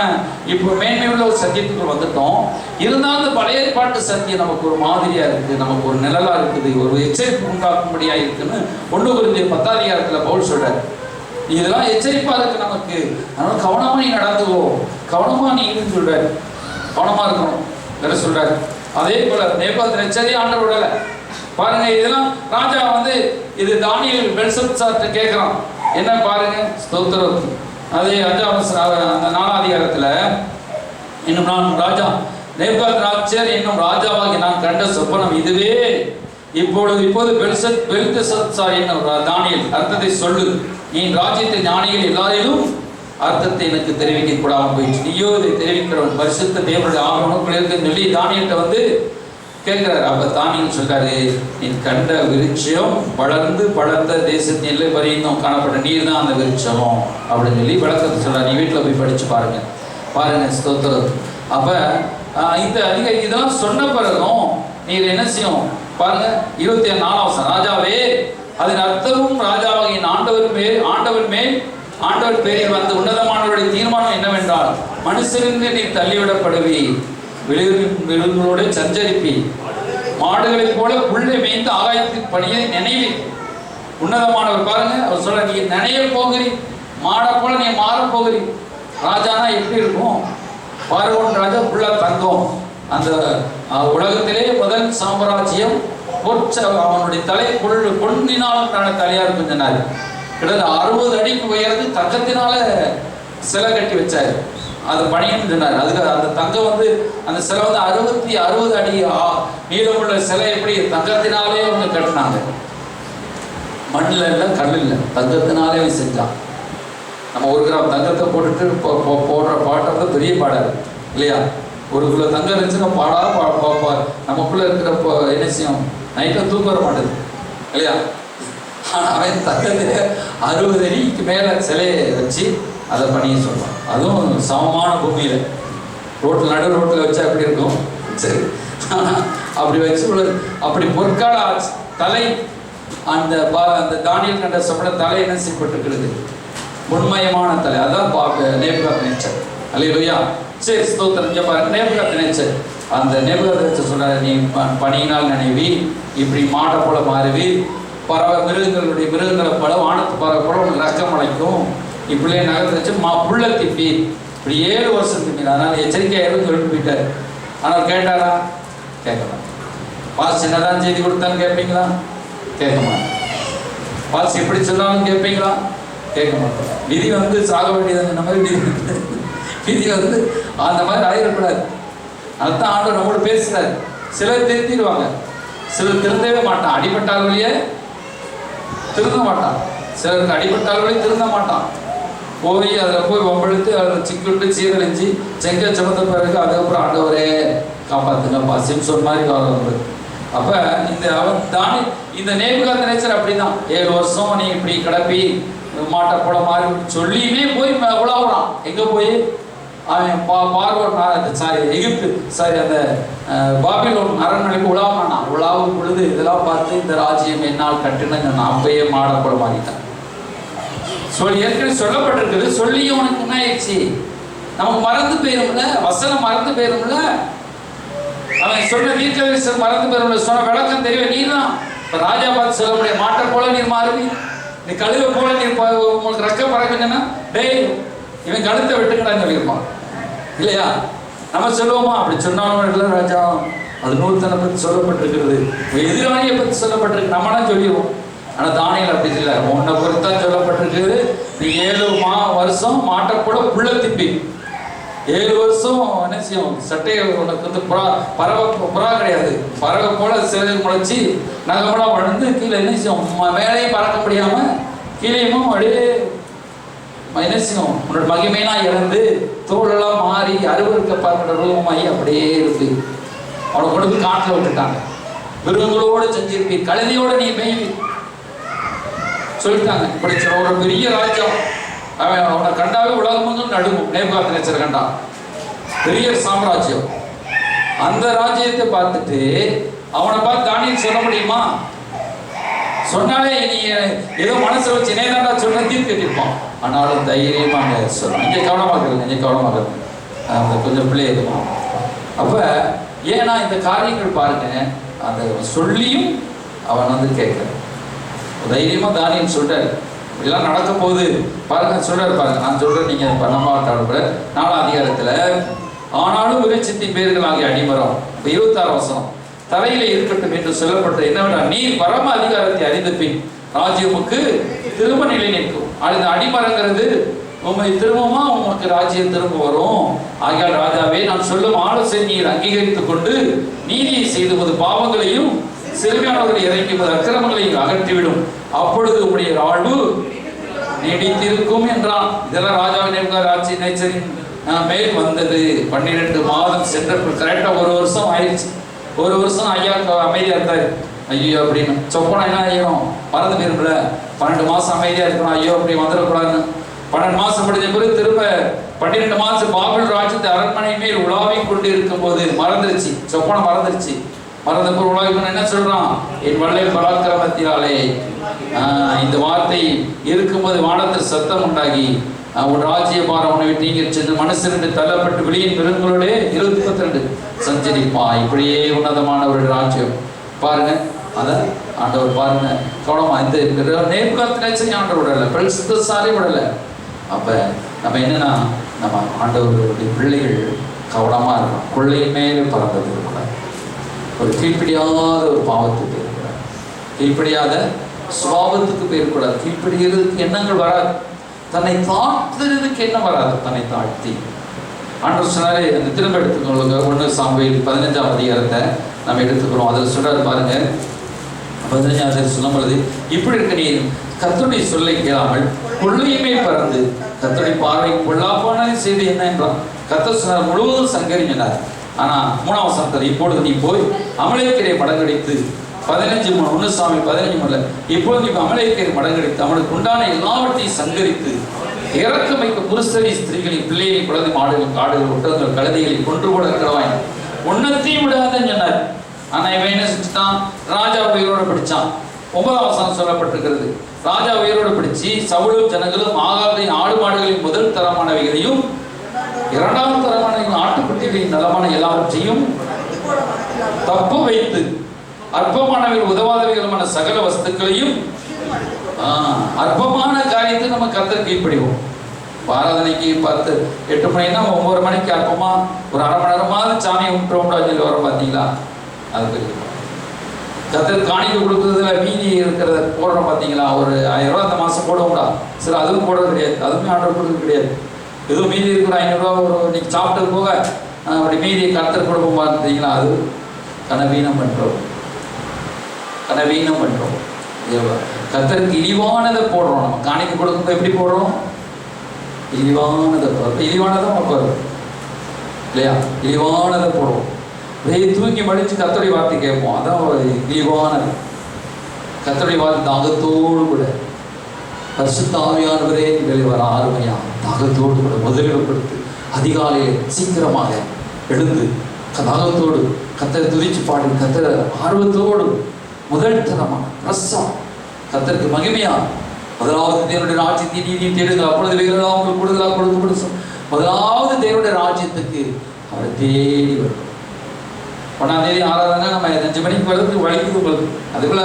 இப்போ மேன்மை உள்ள ஒரு சத்தியத்துக்கு வந்துட்டோம். இருந்தாலும் அந்த பழைய ஏற்பாட்டு சத்தியம் நமக்கு ஒரு மாதிரியா இருக்குது, நமக்கு ஒரு நிழலா இருக்குது, ஒரு எச்சரிப்பு உண்டாக்கும்படியா இருக்குன்னு 1 கொரிந்தியர் 10ஆம் அதிகாரத்தில் பவுல் சொல்றாரு. இதெல்லாம் எச்சரிப்பா இருக்கு நமக்கு. அதனால கவனமா நீ நடந்துவோ, கவனமா நீ சொல்றாரு, கவனமா இருக்கணும் வேற சொல்றாரு. அதே போல நேபுகாத்நேச்சரை ஆண்டவர் விடல. பாருங்க, இதெல்லாம் ராஜா வந்து இது தானியேல் பெல்ஷத்சார்ட்ட கேட்கிறான். என்ன பாருங்க, ஸ்தோத்திரம். அதே 4ஆம் அதிகாரத்துல இன்னும் நான் ராஜா நேபுகாத்நேச்சர் என்னும் ராஜாவாகி நான் கண்ட சொப்பனம் இதுவே. இப்போது பெல்ஷத்சார் என்னும் தானியேல் அர்த்தத்தை சொல்லு. நீ ராஜ்யத்தின் ஞானிகள் எல்லாரிலும் அர்த்தத்தை எனக்கு தெரிவிக்க கூடாமல் போயிடுச்சு. நீயோ இதை தெரிவிக்கிறவன் பரிசுத்த தேவனுடைய ஆர்வனுக்குள்ள இருக்குன்னு சொல்லி தானியல்கிட்ட வந்து கேட்கிறாரு. அப்ப தானியல் சொல்றாரு, நீ கண்ட விருட்சம் வளர்ந்து பழத்த தேசத்தின் எல்லை வரையும் காணப்பட்ட நீர் தான் அந்த விருட்சம் அப்படின்னு சொல்லி விளக்கத்தை சொல்றாரு. நீ வீட்டில் போய் படிச்சு பாருங்க ஸ்தோத்திரம். அப்ப இதெல்லாம் சொன்ன பிறகும் நீர் என்ன செய்யும் பாருங்க. 24ஆம் வசனம், ராஜாவே அதன் அர்த்தமும் ராஜாவாகிய ஆண்டவர் பேரில் வந்து உன்னதமானவருடைய தீர்மானம் என்னவென்றால், மனுஷரின்றி நீ தள்ளிவிடப்படுவி, விழுங்களோட சஞ்சரிப்பி, மாடுகளைப் போல புள்ளை மேய்ந்து ஆகாயத்தின் பணியை நினைவி. உன்னதமானவர் பாருங்க, அவர் சொல்ல, நீ நினைய போகிறீ, மாடை போல நீ மாற போகிறீ. ராஜானா எப்படி இருக்கும்? பார்வோன் ராஜா புள்ள தங்கம். அந்த உலகத்திலே முதல் சாம்ராஜ்யம் அவனுடைய தலை பொன்னினால் தலையா இருக்கும் சொன்னாரு. கிட்டத்தட்ட 60 அடிக்கு உயர்ந்து தங்கத்தினால சிலை கட்டி வச்சாரு. அது பணியன்னு சொன்னார். அதுக்கு அந்த தங்கம் வந்து அந்த சிலை வந்து 60 அடி நீளமுள்ள சிலை எப்படி தங்கத்தினாலே அவங்க கட்டினாங்க. மண்ணில் இல்லை, கல் இல்லை, தங்கத்தினாலே செஞ்சான். நம்ம 1 கிராம் தங்கத்தை போட்டுட்டு போடுற பாட்டை பெரிய பாடாது இல்லையா? 1 கிலோ தங்கம் இருந்துச்சுன்னா நமக்குள்ள இருக்கிற என்ன செய்யும், நைட்டில் தூக்க வர மாட்டேது இல்லையா? ஆனால் அவன் தங்கத்திலே 60 அடிக்கு மேலே சிலையை வச்சு அதை பண்ணிய சொல்லுவான். அதுவும் சமமான பூமியில் நடு ரோட்டில் வச்சா எப்படி இருக்கும்? சரி, ஆனால் அப்படி வச்சு அப்படி பொற்கால தலை அந்த தானியல் கண்ட சொப்பன தலை என்ன செய்யப்பட்டிருக்கிறது? பொன்மயமான தலை. அதான் நேபுகாத்நேச்சர். அல்லேலூயா. சரி, ஸ்தோத்திரம். இங்கே பாருங்க, நேபுகாத்நேச்சர் அந்த நேபுகாத்நேச்சர் சொல்றாரு, நீ பனியினால் நினைவி, இப்படி மாடை போல மாறுவி, பறவை மிருகங்களை போல வானத்து பறவை போல ரக்கம் அடைக்கும், இப்படியே நகர்த்து வச்சு புள்ள திப்பி, இப்படி 7 வருஷம் திப்பி. அதனால எச்சரிக்கையாயிரும் சொல்லிட்டு போயிட்டாரு. ஆனால் கேட்டாரா? கேட்க மாட்டேன். பாஸ் என்னதான் செய்தி கொடுத்தான்னு கேட்பீங்களா? கேட்க மாட்டேன். பாஸ் எப்படி சொன்னாலும் கேட்பீங்களா? கேட்க மாட்டோம். விதி வந்து சாக வேண்டியது அந்த மாதிரி விதி வந்து அந்த மாதிரி ஆயிடக்கூடாது. அதுதான் ஆண்டவர் நம்மளோட பேசுறாரு. சிலர் திருத்திடுவாங்க, சிலர் திருந்தவே மாட்டான். அடிபட்டார்களே திருந்த மாட்டான். சிலருக்கு அடிபட்டார்களே திருந்த மாட்டான். போய் அதில் போய் வம்பெழுத்து அதில் சிக்கிட்டு சீரழிஞ்சு செங்க சுமந்த பிறகு அதுக்கப்புறம் ஆண்டவரே காப்பாத்துங்கப்பா, சிம்சோன் மாதிரி காலம். அப்போ இந்த நேபுகாத்நேச்சர் அப்படிதான் 7 வருஷம் நீ இப்படி கிளப்பி மாட்டை போல மாறி சொல்லியுமே போய் உலாவுறான். எங்கே போய் அவன் பார்வோன் எகிப்து அந்த பாபிலோன் அரண்மனைக்கு உலாவுறானா. உலாவும் பொழுது இதெல்லாம் பார்த்து இந்த ராஜ்யம் என்னால் கட்டினங்க நான் அப்பயே மாட போல மாறிட்டான். ஏற்கனவே சொல்லப்பட்டிருக்குது. சொல்லியும் உனக்கு என்ன ஆயிடுச்சு? நமக்கு மறந்து போயிரும்ல, வசனம் மறந்து போயிரும்ல, அவன் சொன்ன தீர்க்கதரிசனம் மறந்து போயிரும்ல, சொன்ன விளக்கம் தெரியவே. நீ தான் இப்போ ராஜா பார்த்து சொல்லக்கூடிய மாட்டை போல நீர் மாறுவி, நீ கழுவை போல நீர் உங்களுக்கு ரக்க பறக்குங்கன்னா டேய் இவன் கழுத்தை வெட்டுக்கடான்னு சொல்லியிருப்பான் இல்லையா? நம்ம சொல்லுவோமா? அப்படி சொன்னாலும் இல்லை ராஜா, அது நூத்தனை பற்றி சொல்லப்பட்டிருக்கிறது, எதிராளியை பற்றி சொல்லப்பட்டிருக்கு, நம்மளாம் சொல்லிடுவோம். ஆனால் தானியேல் அப்படி இல்லை, உன்னை பொறுத்தான் சொல்லப்பட்டிருக்குது. நீ 7 வருஷம் மாட்டை கூட புள்ள திப்பி, 7 வருஷம் என்ன செய்யும், சட்டையை உனக்கு வந்து புறா கிடையாது, பறவை போல சிலை முளைச்சி நகமெல்லாம் வளர்ந்து கீழே என்ன செய்யும், மேலேயும் பறக்க முடியாமல் கீழேயும் அப்படியே என்ன செய்யும், உன்னோட மகிமையெல்லாம் இழந்து தோளெல்லாம் மாறி அருவருக்கப்படுற ரூபமாகி அப்படியே இருக்கு. அவனை கொண்டு போய் காட்டில் விட்டுட்டாங்க. மிருகங்களோடு செஞ்சிருப்பி, கழுதியோடு நீ மேய்வி சொல்லிட்டாங்க. இப்படி ஒரு பெரிய ராஜ்யம், அவனை கண்டாவே உலகமும் நடுங்கும். நேபுகாத்நேச்சர் கண்டா பெரிய சாம்ராஜ்யம். அந்த ராஜ்யத்தை பார்த்துட்டு அவனை பார்த்து தானியேல் சொல்ல முடியுமா? சொன்னாலே நீ ஏதோ மனசை வச்சு நேதாண்டா சொன்ன தீர்ப்பு கட்டிருப்பான். ஆனாலும் தைரியமாக சொல்லணும். இங்கே கவனமாக இருங்க, இங்கே கவனமாக இருங்க, அந்த கொஞ்சம் பிள்ளை இருக்கும். அப்போ ஏன்னா இந்த காரியங்கள் பாருங்க, அந்த சொல்லியும் அவன் வந்து கேட்குறான். தைரியமாக தானியேல் சொல்கிறார், இப்படிலாம் நடக்க போகுது பாருங்க, சொல்கிறார் பாருங்க. நான் சொல்கிறேன், நீங்கள் பண்ண மாட்டாடுற 4ஆம் அதிகாரத்தில், ஆனாலும் விருட்சத்தின் பேர்கள் ஆகிய அடிமரம் 26 வசனம், தலையில இருக்கட்டும் என்று சொல்லப்பட்ட என்னவென்றா, நீர் பரம அதிகாரத்தை அறிந்த பின் ராஜ்யமுக்கு திரும்ப நிலை நிற்கும். அந்த அடிமரங்கிறது உண்மை திரும்பமா உமக்கு ராஜ்யம் திரும்ப வரும். ஆகியால் ராஜாவே, நான் சொல்லும் ஆலோசனை நீர் அங்கீகரித்துக் கொண்டு நீதியை செய்து பாவங்களையும் சிறுமையானவர்களை இறக்கி அக்கிரமங்களையும் அகற்றிவிடும். அப்பொழுது உடைய வாழ்வு நீடித்திருக்கும் என்றான். இதெல்லாம் ராஜாவின் நேபுகாத்நேச்சரின் மேல் வந்தது. 12 மாதம் சென்ற கரெக்டா 1 வருஷம் ஆயிடுச்சு. 1 வருஷம் ஐயா அமைதியா இருந்தாரு. ஐயோ அப்படின்னு சொப்பனா என்ன ஐயணும் மறந்து போயிருக்கல. 12 மாசம் அமைதியா இருக்கணும், ஐயோ அப்படி வந்துடக்கூடாதுன்னு. 12 மாசம் படிச்ச பிறகு திரும்ப 12 மாசம் பாபில் ராஜ்யத்தை அரண்மனை மேல் உலாவி கொண்டு இருக்கும் போது மறந்துருச்சு, சொப்பனை மறந்துருச்சு. மறந்த பிறகு உலாவி என்ன சொல்றான், என் வல்லை பராக்கிரமத்தினாலே இந்த வார்த்தை இருக்கும்போது வானத்தில் சத்தம் உண்டாகி உன் ராஜ்ய பாரம் உன்னை விட்டு நீங்க சென்று மனசிலிருந்து தள்ளப்பட்டு வெளியின் மிருகங்களோட 22 சஞ்சரிப்பா. இப்படியே உன்னதமான ஒரு ராஜ்யம் பாருங்க. அதை ஆண்டவர் பாருங்க கவனமா, இந்த நேபுகாத்நேச்சரை ஆண்டவர் விடலை, பெல்ஷாத்சாரை விடலை. அப்ப நம்ம என்னன்னா, நம்ம ஆண்டவர்களுடைய பிள்ளைகள் கவனமா இருக்கணும். கொள்ளையின் மேலே பறந்தது இருக்கக்கூடாது, ஒரு கீழ்ப்படியாத ஒரு பாவத்துக்கு போயிருக்கூடாது, கீழ்ப்படியாத சுபாவத்துக்கு போயிருக்கூடாது, கீழ்ப்படிகிறதுக்கு எண்ணங்கள் வராது, தன்னை தாழ்த்துறதுக்கு என்ன வராது, தன்னை தாழ்த்தி. ஆண்டவர் சொன்னாரே, அந்த திரும்ப எடுத்துக்கொள்ளுங்க. 1 சாமுவேல் 15ஆம் அதிகாரத்தை நம்ம எடுத்துக்கிறோம். அதில் சொல்றாரு பாருங்க, 15ஆம் அதிகாரம் சொல்லும் பொழுது, இப்படி இருக்க நீ கர்த்தருடைய சொல்லை கேளாமல் கொள்ளையுமே பறந்து கர்த்தருடைய பார்வை பொல்லாப்பானதை செய்து என்ன என்றான். கர்த்தர் சொன்னார், முழுவதும் சங்கரினார். ஆனா 3ஆம் வசனத்தில், இப்பொழுது நீ போய் அமலேக்கியரை மடங்கடித்து 15:1 சாமுவேல் 15:3, இப்பொழுது நீ அமலேக்கியரை மடங்கடித்து அவனுக்கு உண்டான எல்லாவற்றையும் சங்கரித்து இறக்க வைக்க புருஷரை ஸ்திரீகளின் பிள்ளையை குழந்தை மாடுகள் காடுகள் ஒட்டங்கள் கழுதைகளை கொன்று கூட இருக்கிறவாய், ஒன்னத்தையும் விடாதன்னு சொன்னார். ஆனா இவன் என்ன செஞ்சுட்டான், ராஜா உயிரோடு பிடிச்சான். 9ஆம் வசனம் சொல்லப்பட்டிருக்கிறது, ராஜா உயிரோடு பிடிச்சி சவுலும் ஜனங்களும் ஆகாரின் ஆடு மாடுகளின் முதல் தரமானவைகளையும் 2ஆம் தரமான ஆட்டுக்குட்டிகளின் நலமான எல்லாவற்றையும் தப்பு வைத்து அற்பமானவைகள் உதவாதவைகளுமான சகல வஸ்துக்களையும், அற்பமான காரியத்தை நம்ம கர்த்தர் கீழ்ப்படிவோம். ஆராதனைக்கு 8 மணினா 9 மணிக்கு அற்பமா ஒரு அரை மணி நேரமாவது சாமியை விட்டுறோம்டா சொல்லி வரோம் பார்த்தீங்களா. அது கர்த்தர் காணிக்கை கொடுக்குறதுல மீதி இருக்கிறத போடுறோம் பார்த்தீங்களா. ஒரு 1000 ரூபா அந்த மாதம் போடுவோம்டா, சரி அதுவும் போடுறது கிடையாது, அதுவுமே ஆர்டர் கொடுக்க கிடையாது. எதுவும் மீதி இருக்கிற 500 ரூபா ஒரு இன்னைக்கு சாப்பிட்டது போக அப்படி மீதியை கர்த்தர் கொடுப்போம் பார்த்தீங்களா. அது கனவீனம் பண்ணுறோம், கனவீனம் பண்ணுறோம். கர்த்தருக்கு இழிவானதை போடுறோம். நம்ம காணிக்கை கொடுக்கும்போது எப்படி போடுறோம், இழிவானதை போடுறோம். இழிவானதை நம்ம போடுறோம் இல்லையா, இழிவானதை போடுவோம். அப்படியே தூக்கி மடித்து கர்த்தருடைய வார்த்தை கேட்போம், அதான் ஒரு இழிவானது. கர்த்தருடைய வார்த்தை தாகத்தோடு கூட, பரிசுத்த ஆவியானவரே வெளியே வர ஆர்மையா தாகத்தோடு கூட முதலிடம் கொடுத்து அதிகாலையில் சீக்கிரமாக எழுந்து தாகத்தோடு கர்த்தரை துதிச்சு பாடி கர்த்தரை ஆர்வத்தோடு முதல் தரமான ரசம் கர்த்தருக்கு மகிமையா. முதலாவது தேவனுடைய ராஜ்யத்தை நீதியும் தேடுங்கள், அப்பொழுது வேறெல்லாம் உங்களுக்கு கூடுதலாக கொடுக்கப்படும். முதலாவது தேவனுடைய ராஜ்யத்துக்கு அவரை தேடி வரும். 1ஆம் தேதி ஆராதனை நம்ம 5 மணிக்கு வரதுக்கு வலிக்குது உங்களுக்கு. அதுக்குள்ள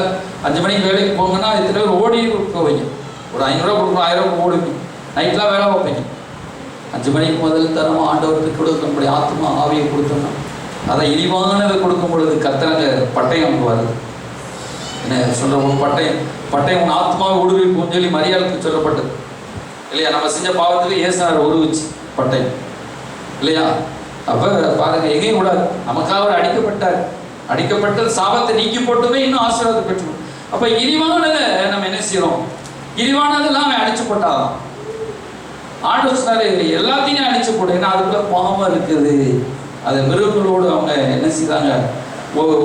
5 மணிக்கு வேலைக்கு போங்கன்னா எத்தனை பேர் ஓடி போவீங்க, ஒரு 500 ரூபா கொடுக்கணும், 1000 ரூபா ஓடுவீங்க, நைட்லாம் வேலை வைப்பீங்க. 5 மணிக்கு முதல் தரம் ஆண்டவருக்கு கொடுக்கக்கூடிய ஆத்மா ஆவியை கொடுத்தோம்னா அதை இழிவானதை கொடுக்கும் பொழுது கர்த்தரங்க பட்டயம் வருது. என்ன சொல்ற, ஒரு பட்டயம் உன் ஆத்மாவை உடுவிப்போன்னு சொல்லி மரியாதைக்கு சொல்லப்பட்டது இல்லையா? நம்ம செஞ்ச பாவத்துக்கு ஏசார் உருவிச்சு பட்டயம் இல்லையா? அப்ப பாருங்க, எங்கேயும் கூடாது. நமக்காக அவர் அடிக்கப்பட்டது சாபத்தை நீக்கி போட்டுமே இன்னும் ஆசீர்வாதத்தை பெற்றோம். அப்ப இழிவானதை நம்ம என்ன செய்யறோம்? இழிவானதெல்லாம் அவன் அடிச்சு போட்டாதான். ஆண்டவர் சொன்னாரு எல்லாத்தையும் அடிச்சு போடு, ஏன்னா அதுக்குள்ள பாவம் இருக்குது. அது மிருகங்களோடு அவங்க என்ன செய்தாங்க,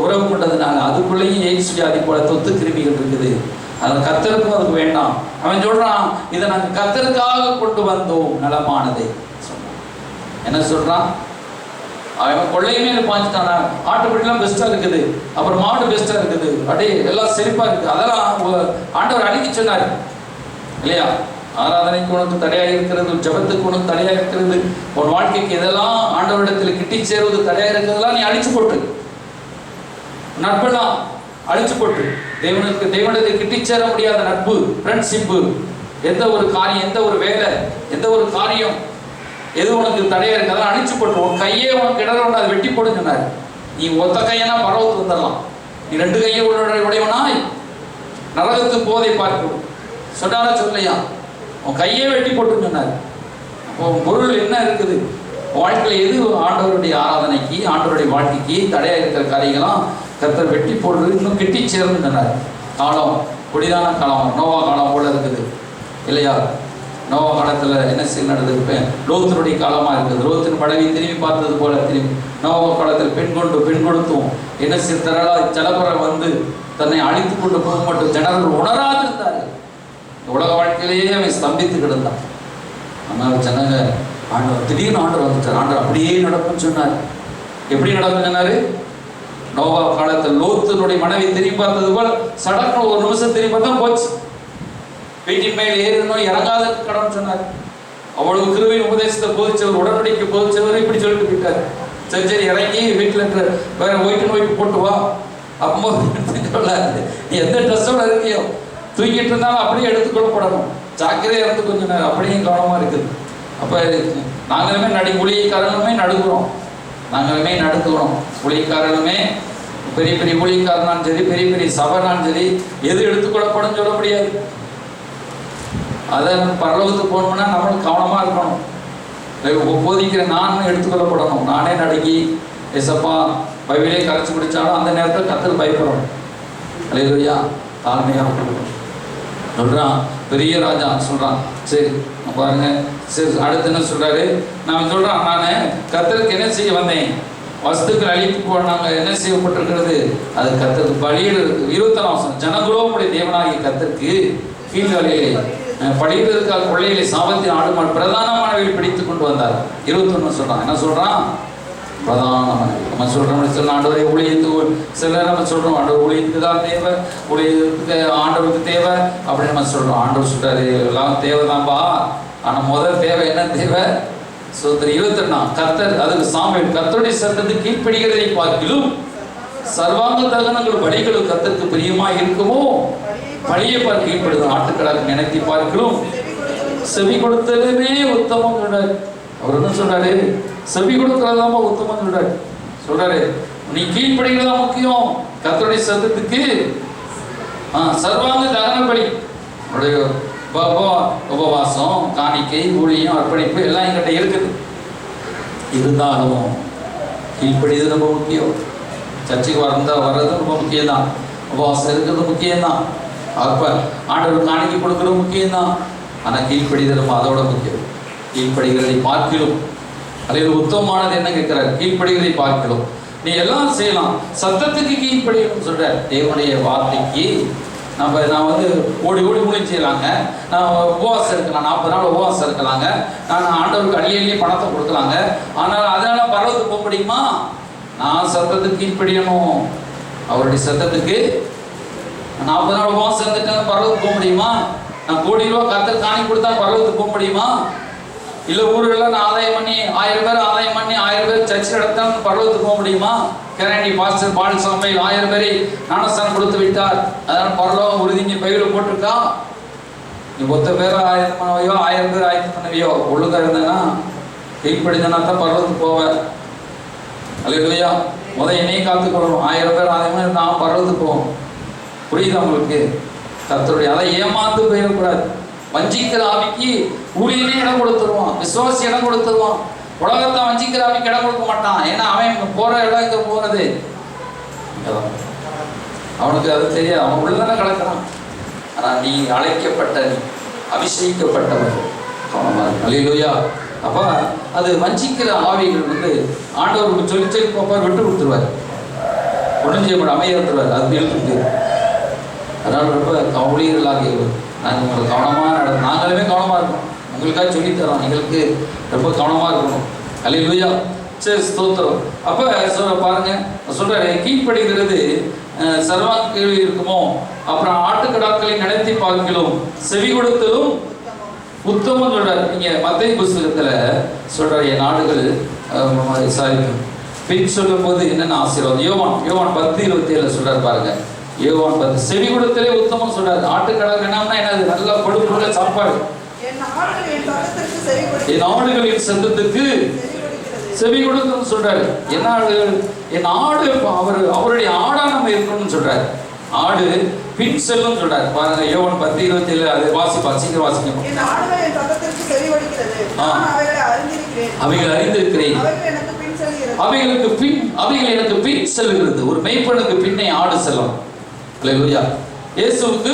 உறவு கொண்டதுனால அதுக்குள்ளேயும் எய்ட்ஸ் வியாதி போல தொத்து கிருமிகள் இருக்குது. அது கர்த்தருக்கும் அதுக்கு வேண்டாம். அவன் சொல்றான், இதை நாங்கள் கர்த்தருக்காக கொண்டு வந்தோம் நலமானதை சொன்னான். என்ன சொல்றான்? அவன் கொள்ளையுமே பாஞ்சிட்டானா, ஆட்டுப்படிலாம் பெஸ்டா இருக்குது, அப்புறம் மாடு பெஸ்டா இருக்குது, அப்படியே எல்லாம் செழிப்பா இருக்கு. அதெல்லாம் ஆண்டவர் அழிக்க சொன்னார் இல்லையா? ஆராதனைக்கு உனக்கு தடையாக இருக்கிறது, ஜபத்துக்கு உனக்கு தடையாக இருக்கிறது, ஒரு வாழ்க்கைக்கு இதெல்லாம் ஆண்டவரிடத்தில் கிட்டி சேருவது தடையாக இருக்கிறதெல்லாம் நீ அழிச்சு போட்டு, நட்பெல்லாம் அழிச்சு போட்டு, தேவனிடத்தில் கிட்டி சேர முடியாத நட்பு, ஃப்ரெண்ட்ஷிப்பு, எந்த ஒரு காரியம், எந்த ஒரு வேலை, எந்த ஒரு காரியம் எது உனக்கு தடையா இருக்கு அதெல்லாம் அழிச்சு போட்டு, உன் கையே உனக்கு இடறோம் அதை வெட்டி போடுன்னு சொன்னார். நீ ஒத்த கையனா பரவத்து வந்துடலாம், நீ 2 கையை உடையவனாய் நரகத்து போதை பார்க்கணும் சொன்னாரா சொல்லலையா? உன் கையே வெட்டி போட்டுன்னு சொன்னார். அப்போ பொருள் என்ன இருக்குது வாழ்க்கையில்? எது ஆண்டவருடைய ஆராதனைக்கு, ஆண்டவருடைய வாழ்க்கைக்கு தடையா இருக்கிற காரியங்களாம் கர்த்தர் வெட்டி போடுறது, இன்னும் கெட்டி சேருன்னு சொன்னார். காலம் கொடிதான காலம், நோவா காலம் போல இருக்குது இல்லையா? நோவா காலத்தில் என்ன செய்ய நடந்தது? லோத்தினுடைய காலமாக இருக்குது. லோத்தின் படவை திரும்பி பார்த்தது போல திரும்பி நோவா காலத்தில் பெண் கொடுத்தும் என்ன செய்ய திரளா ஜலபரம் வந்து தன்னை அழித்து கொண்டு போக மட்டும் ஜனங்கள் உணராது இருந்தார்கள். உலக வாழ்க்கையிலேயே அவன் ஸ்தம்பித்து கிடந்தான். ஆனால் ஜனங்க ஆண்டவர் திடீர்னு ஆண்டவர் வந்துட்டார். ஆண்டவர் அப்படியே நடக்கும்னு சொன்னார். எப்படி நடக்கும் சொன்னாரு? நோவா காலத்தில் லோத்தினுடைய மனைவி திரும்பி பார்த்தது போல சடக்கு ஒரு நிமிஷம் திரும்பி பார்த்தா போச்சு. வீட்டின் மேல் ஏறணும் இறங்காத கடன் சொன்னார். அவ்வளவு கிருபையின் உபதேசத்தை போதிச்சவர், உடன்படிக்கை போதிச்சவர் இப்படி சொல்லிட்டு போயிட்டார். சரி இறங்கி வீட்டில் இருக்கிற வேற ஒயிட் போட்டு வா. அப்போ சொல்லாது, நீ எந்த ட்ரெஸ்ஸோட இருக்கியோ தூங்கிட்டு இருந்தாலும் அப்படியே எடுத்துக்கொள்ளப்படணும். ஜாக்கிரதையாக இருந்து கொஞ்சம் நேரம் அப்படியும் கவனமாக இருக்குது. அப்போ நாங்களுமே ஊழியக்காரங்களுமே நடுக்கிறோம், நாங்களுமே நடுக்கிறோம். ஊழியக்காரங்களுமே பெரிய பெரிய ஊழியக்காரனாலும் சரி, பெரிய பெரிய சபைனாலும் சரி, எது எடுத்துக்கொள்ளப்படும் சொல்ல முடியாது. அதை பரலோகத்துக்கு போகணும்னா நம்மளுக்கு கவனமாக இருக்கணும். போதிக்கிற நான் எடுத்துக்கொள்ளப்படணும். நானே நடுங்கி எசப்பா பைபிளே கரைச்சி பிடிச்சாலும் அந்த நேரத்தில் கர்த்தர் பயப்படணும். அல்லேலூயா. தாழ்மையாக சொல்கிறான் பெரிய ராஜா சொல்கிறான். சரி பாருங்க, சரி அடுத்து என்ன சொல்கிறாரு? நான் சொல்கிறான், நான் கர்த்தருக்கு என்ன செய்ய வந்தேன்? வஸ்துக்கள் அழித்து போனாங்க, என்ன செய்யப்பட்டிருக்கிறது? அது கர்த்தருக்கு பலியில் இருக்கு. 21 வசனம், ஜனகுலோமுடைய தேவனாகிய கர்த்தருக்கு கீழ்காலையிலே படிக்கிறதுக்காக கொள்ளையிலே சாபத்தின் ஆடுமாடு பிரதானமானவர்கள் பிடித்து கொண்டு வந்தார். 21 சொல்றான். என்ன சொல்றான்? பிரதானமானவர்கள். நம்ம சொல்றோம் ஆண்டவரை ஊழியத்துக்கு, சிலர் நம்ம சொல்றோம் ஆண்டவர் ஊழியத்துக்கு தான் தேவை, ஊழியத்துக்கு ஆண்டவருக்கு தேவை அப்படின்னு நம்ம சொல்றோம். ஆண்டவர் சொல்றாரு எல்லாம் தேவைதான்பா, ஆனா முதல் தேவை என்ன தேவை? சோதரி 21 கர்த்தர், அதுக்கு சாமுவேல், கர்த்தருடைய சத்தத்துக்கு கீழ்ப்படிகிறதை பார்க்கிலும் சர்வாங்க தகனங்கள் பலிகளும் கர்த்தருக்கு பிரியமா இருக்குமோ பழியை பார்க்க கீழ்ப்படுது ஆட்டுக்களாக நினைத்தி பார்க்கிறோம் செவி கொடுத்ததுமே உத்தமம் சொல்றாரு. அவர் என்ன சொல்றாரு? செவி கொடுக்கறதாம உத்தமம் சொல்றாரு. நீ கீழ்ப்படுகிறதா முக்கியம் கர்த்தருடைய சத்தத்துக்கு. சர்வாங்க தகன பலி, உபவாசம், காணிக்கை, ஊழியம், அர்ப்பணிப்பு எல்லாம் என்கிட்ட இருக்குது. இருந்தாலும் கீழ்ப்படிது ரொம்ப முக்கியம். சர்ச்சைக்கு வர்றது ரொம்ப முக்கியம்தான். உபவாசம் இருக்கிறது முக்கியம்தான். அப்போ ஆண்டவர் காணிக்கை கொடுக்கறது முக்கியம்தான். ஆனால் கீழ்ப்படிதலும் அதோட முக்கியம். கீழ்ப்படுகிறதை பார்க்கிலும் அதில் உத்தமமானது என்ன கேட்கிறார்? கீழ்ப்படுகிறதை பார்க்கிலும் நீ எல்லாம் செய்யலாம், சத்தத்துக்கு கீழ்ப்படியணும்னு சொல்ற. தேவனுடைய வார்த்தைக்கு நான் ஓடி மூலியம் செய்யலாங்க. நான் உபவாசம் இருக்கலாம், 40 நாள் உபவாசம் இருக்கலாங்க. நான் ஆண்டவருக்கு அள்ளி பணத்தை கொடுக்கலாங்க. ஆனால் அதனால பரவத்துக்கு போக முடியுமா? நான் சத்தத்துக்கு கீழ்ப்படியணும். அவருடைய சத்தத்துக்கு 40 நாள் உபவாசம் இருந்துட்டு பரவத்துக்கு போக முடியுமா? நான் கோடி ரூபா கர்த்தர் காணி கொடுத்தா பரவத்துக்கு போக முடியுமா? இல்லை ஊர்களெல்லாம் நான் ஆதாயம் பண்ணி 1000 பேர் ஆதாயம் பண்ணி 1000 பேர் சர்ச்சை நடத்தான் பரவத்துக்கு போக முடியுமா? கேரண்டி பாஸ்டர் பால் சாமையில் 1000 பேரை ஞானஸ்தானம் கொடுத்து விட்டார், அதனால பரலோகம் உறுதிங்க பயில போட்டிருக்கா. நீ 10 பேர் ஆயத்தம் பண்ணவையோ 1000 பேர் ஆயத்தம் பண்ணவையோ ஒழுங்கா இருந்தேன்னா கீழ்ப்படிந்தனா தான் பரலோகத்துக்கு போவேன். அல்லேலூயா. என்னையும் காத்துக்கொள்ளணும். 1000 பேர் அதே மாதிரி நான் பரலோகத்துக்கு போவோம். புரியுதா உங்களுக்கு? கர்த்தருடைய அதை ஏமாந்து போயிடக்கூடாது. வஞ்சிக்கிற ஆவிக்கு ஊழியனே இடம் கொடுத்துருவான், விசுவாசி இடம் கொடுத்துருவான். உலகத்தை வஞ்சிக்கிற ஆவிக்கு இடம் கொடுக்க மாட்டான். ஏன்னா அவன் போற இடம் இங்க போறது அவனுக்கு அது தெரியாது. அவன் உள்ளதானே கலக்கிறான். ஆனா நீ அழைக்கப்பட்ட, நீ அபிஷேகிக்கப்பட்டவன். அல்லேலூயா. அப்ப அது வஞ்சிக்கிற ஆவிகள் ஆண்டவருக்கு சொல்லி போப்பார் விட்டு கொடுத்துருவார். ஒன்றும் செய்யப்பட அமையப்படுவார். அது இருக்கு. அதனால ரொம்ப ஊழியர்களாகிய நாங்கள் உங்களை கவனமாக நாங்களுமே கவனமாக இருக்கணும். உங்களுக்காக சொல்லித்தரோம். எங்களுக்கு ரொம்ப கவனமாக இருக்கணும். அல்லேலூயா. சரி, ஸ்தோத்திரம். அப்போ பாருங்க சொல்றாரு, கீழ்ப்படுகிறது சர்வாங்க கேள்வி இருக்குமோ, அப்புறம் ஆட்டுக்கடாக்களை நடத்தி பார்க்கலாம், செவி கொடுத்தலும் உத்தமம் சொல்றாரு. நீங்க மத்தேயு புஸ்தகத்துல சொல்றாரு, என் நாடுகள் பின் சொல்லும் போது என்னென்ன ஆசீர்வாதம். யோவான் 10:27 சொல்றாரு பாருங்க. யோவான் 10 செவி கொடுத்தலே உத்தமம் சொல்றாரு. ஆட்டுக்கடாக்கள் என்னது? நல்ல கொடுப்புள்ள சாப்பாடு. என் ஆடுகளின் சத்தத்துக்கு செவி கொடுக்கணும்னு சொல்றாரு. என்ன ஆடுகள்? என் ஆடு அவருடைய ஆடா நம்ம இருக்கணும்னு சொல்றாரு. ஆடு பின் செல்லும் சொல்றாரு பாருங்க. யோவான் 10:27 அது வாசிப்பா, சீக்கிரம் வாசிக்கணும். அவைகள் அறிந்திருக்கிறேன், அவைகள் எனக்கு பின் செல்லுகிறது. ஒரு மேய்ப்பனுக்கு பின்னே ஆடு செல்லும். அல்லேலூயா. இயேசுவுக்கு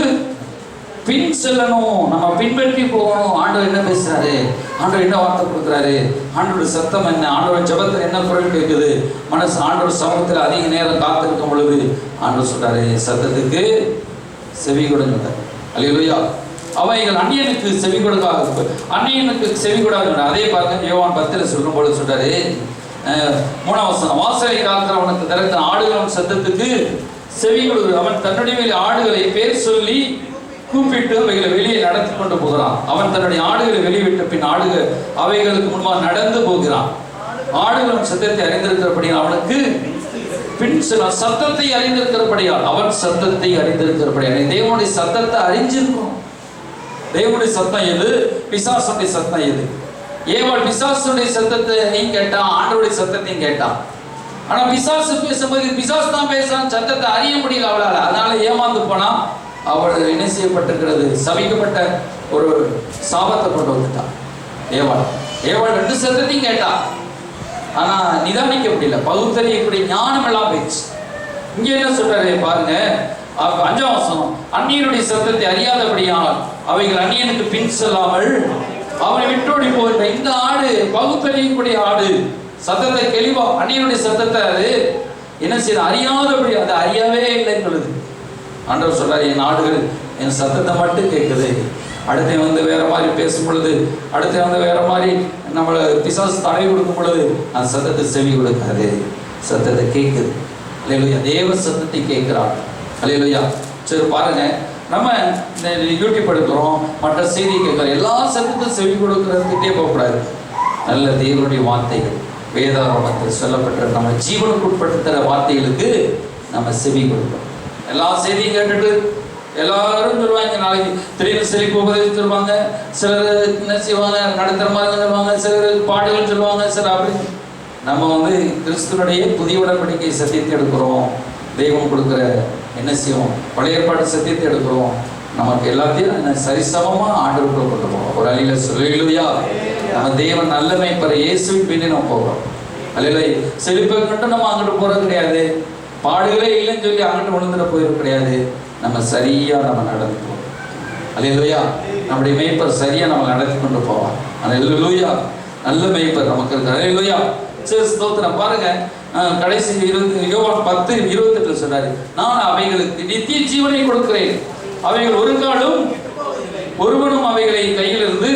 பின் செல்லணும், நம்ம பின்பற்றி போகணும். ஆண்டவர் என்ன பேசுறாரு, ஆண்டவர் என்ன வார்த்தை கொடுக்குறாரு, ஆண்டோட சத்தம் என்ன, ஆண்டோட ஜபத்தில் என்ன குரல் கேட்குது, மனசு ஆண்டோட சமூகத்தில் அதிக நேரம் காத்திருக்கும் பொழுது ஆண்டவர் சொல்றாரு, சத்தத்துக்கு செவி கொடுங்க. அல்லேலூயா. அவைகள் அந்நியனுக்கு செவி கொடுக்காது, அந்நியனுக்கு செவி கொடாது. அதே பாருங்க யோவான் 10 சொல்லும் பொழுது சொல்றாரு, 3ஆம் வசனம், வாசலை காக்கிறவனுக்கு திறந்த ஆடுகளின் சத்தத்துக்கு செவி கொடு. அவன் தன்னுடைய ஆடுகளை பேர் சொல்லி கூப்பிட்டு அவைகளை வெளியே நடத்தி கொண்டு போகிறான். அவன் தன்னுடைய ஆடுகளை வெளியிட்ட பின் ஆடுகள் அவைகளுக்கு முன்பாக நடந்து போகிறான். ஆடுகளின் சத்தத்தை அறிந்திருக்கிறபடியால் அவனுக்கு பின் சத்தத்தை அறிந்திருக்கிறபடியால் அவன் சத்தத்தை அறிந்திருக்கிறபடியால் தேவனுடைய சத்தத்தை அறிஞ்சிருக்கணும். தேவனுடைய சத்தம் எது, பிசாசுடைய சத்தம் எது? ஏவாள் பிசாசுடைய சத்தத்தையும் கேட்டான், ஆண்டவருடைய சத்தத்தையும் கேட்டான். ஆனா பிசாசு பேசும்போது பிசாசு தான் பேசுறான், சத்தத்தை அறிய முடியல அவளால. அதனால ஏமாந்து போனா. அவள் என்ன செய்யப்பட்டிருக்கிறது, சபிக்கப்பட்ட ஒரு சாபத்தை கொண்டு வந்துட்டான் ஏவாள் 2 சத்தத்தையும் கேட்டா. ஆனா நிதானிக்க முடியல, பகுத்தறியக்கூடிய ஞானம் எல்லாம் போயிடுச்சு. இங்க என்ன சொல்றாரு பாருங்க, 5ஆம் வசனம், அந்நியனுடைய சத்தத்தை அறியாதபடியால் அவைகள் அந்நியனுக்கு பின் செல்லாமல் அவனை விட்டோடி போகிற இந்த ஆடு பகுத்தறியக்கூடிய ஆடு. சத்தத்தை தெளிவா, அந்நியனுடைய சத்தத்தை அது என்ன செய்ய அறியாதபடி, அது அறியவே இல்லைன்னு சொல்லுது. ஆண்டவர் சொல்றாரு, என் ஆடுகள் என் சத்தத்தை மட்டும் கேட்குது. அடுத்த வேற மாதிரி பேசும் பொழுது, அடுத்த வேற மாதிரி நம்மளை பிசாசு தடை கொடுக்கும் பொழுது அந்த சத்தத்தை செவி கொடுக்காது, சத்தத்தை கேட்குது. அல்லேலூயா. தேவ சத்தத்தை கேட்கிறாள். அல்லேலூயா. சரி பாருங்க, நம்ம இந்த யூடியூப் எடுக்கிறோம், மற்ற செய்தி கேட்கிறோம், எல்லா சத்தத்தையும் செவி கொடுக்கறதுக்கிட்டே போகக்கூடாது. நல்ல தேவனுடைய வார்த்தைகள் வேதாகமத்தில் சொல்லப்பட்ட நம்ம ஜீவனுக்கு உட்படுத்துகிற வார்த்தைகளுக்கு நம்ம செவி கொடுக்கணும். எல்லா செய்தியும் கேட்டுட்டு எல்லாரும் சொல்லுவாங்க, நாளைக்கு திடீர்னு செழிப்பு உபதேசம் சொல்லுவாங்க, சிலர் என்ன செய்வாங்க நடத்துகிற மாதிரி சொல்லுவாங்க, சிலர் பாடுகள் சொல்லுவாங்க, சிலர் அப்படி. நம்ம கிறிஸ்துவனுடைய புதிய உடன்படிக்கை சத்தியத்தை எடுக்கிறோம், தெய்வம் கொடுக்குற என்ன செய்வோம் பழைய ஏற்பாடு சத்தியத்தை எடுக்கிறோம். நமக்கு எல்லாத்தையும் சரிசமமாக ஆண்டவருக்குள்ள கொண்டு போகிறோம். ஒரு அழியில சொல்லுயா, நம்ம தேவன் நல்ல மேய்ப்பர் இயேசுவின் பின்னே நம்ம போகிறோம். அல்லையில செழிப்பை கண்டு நம்ம அங்கிட்டு போகிறது கிடையாது, பாடுகளே இல்லைன்னு சொல்லி அங்கிட்டு விழுந்துட போயிட கிடையாது. நம்ம சரியாக நம்ம நடந்து போவோம். அல்லையா, நம்முடைய மேய்ப்பர் சரியாக நம்ம நடத்தி கொண்டு போவோம். அல்லையா, நல்ல மேய்ப்பர் நமக்கு இருக்கு. அல்லையா. சரி, ஸ்தோத்திரம். பாருங்க, கடைசி யோவான் 10:28 சொல்றாரு, நான் அவைகளுக்கு நித்திய ஜீவனை கொடுக்கிறேன், அவைகள் ஒரு காலம் ஒருவனும் அவைகளை கையில் இருந்து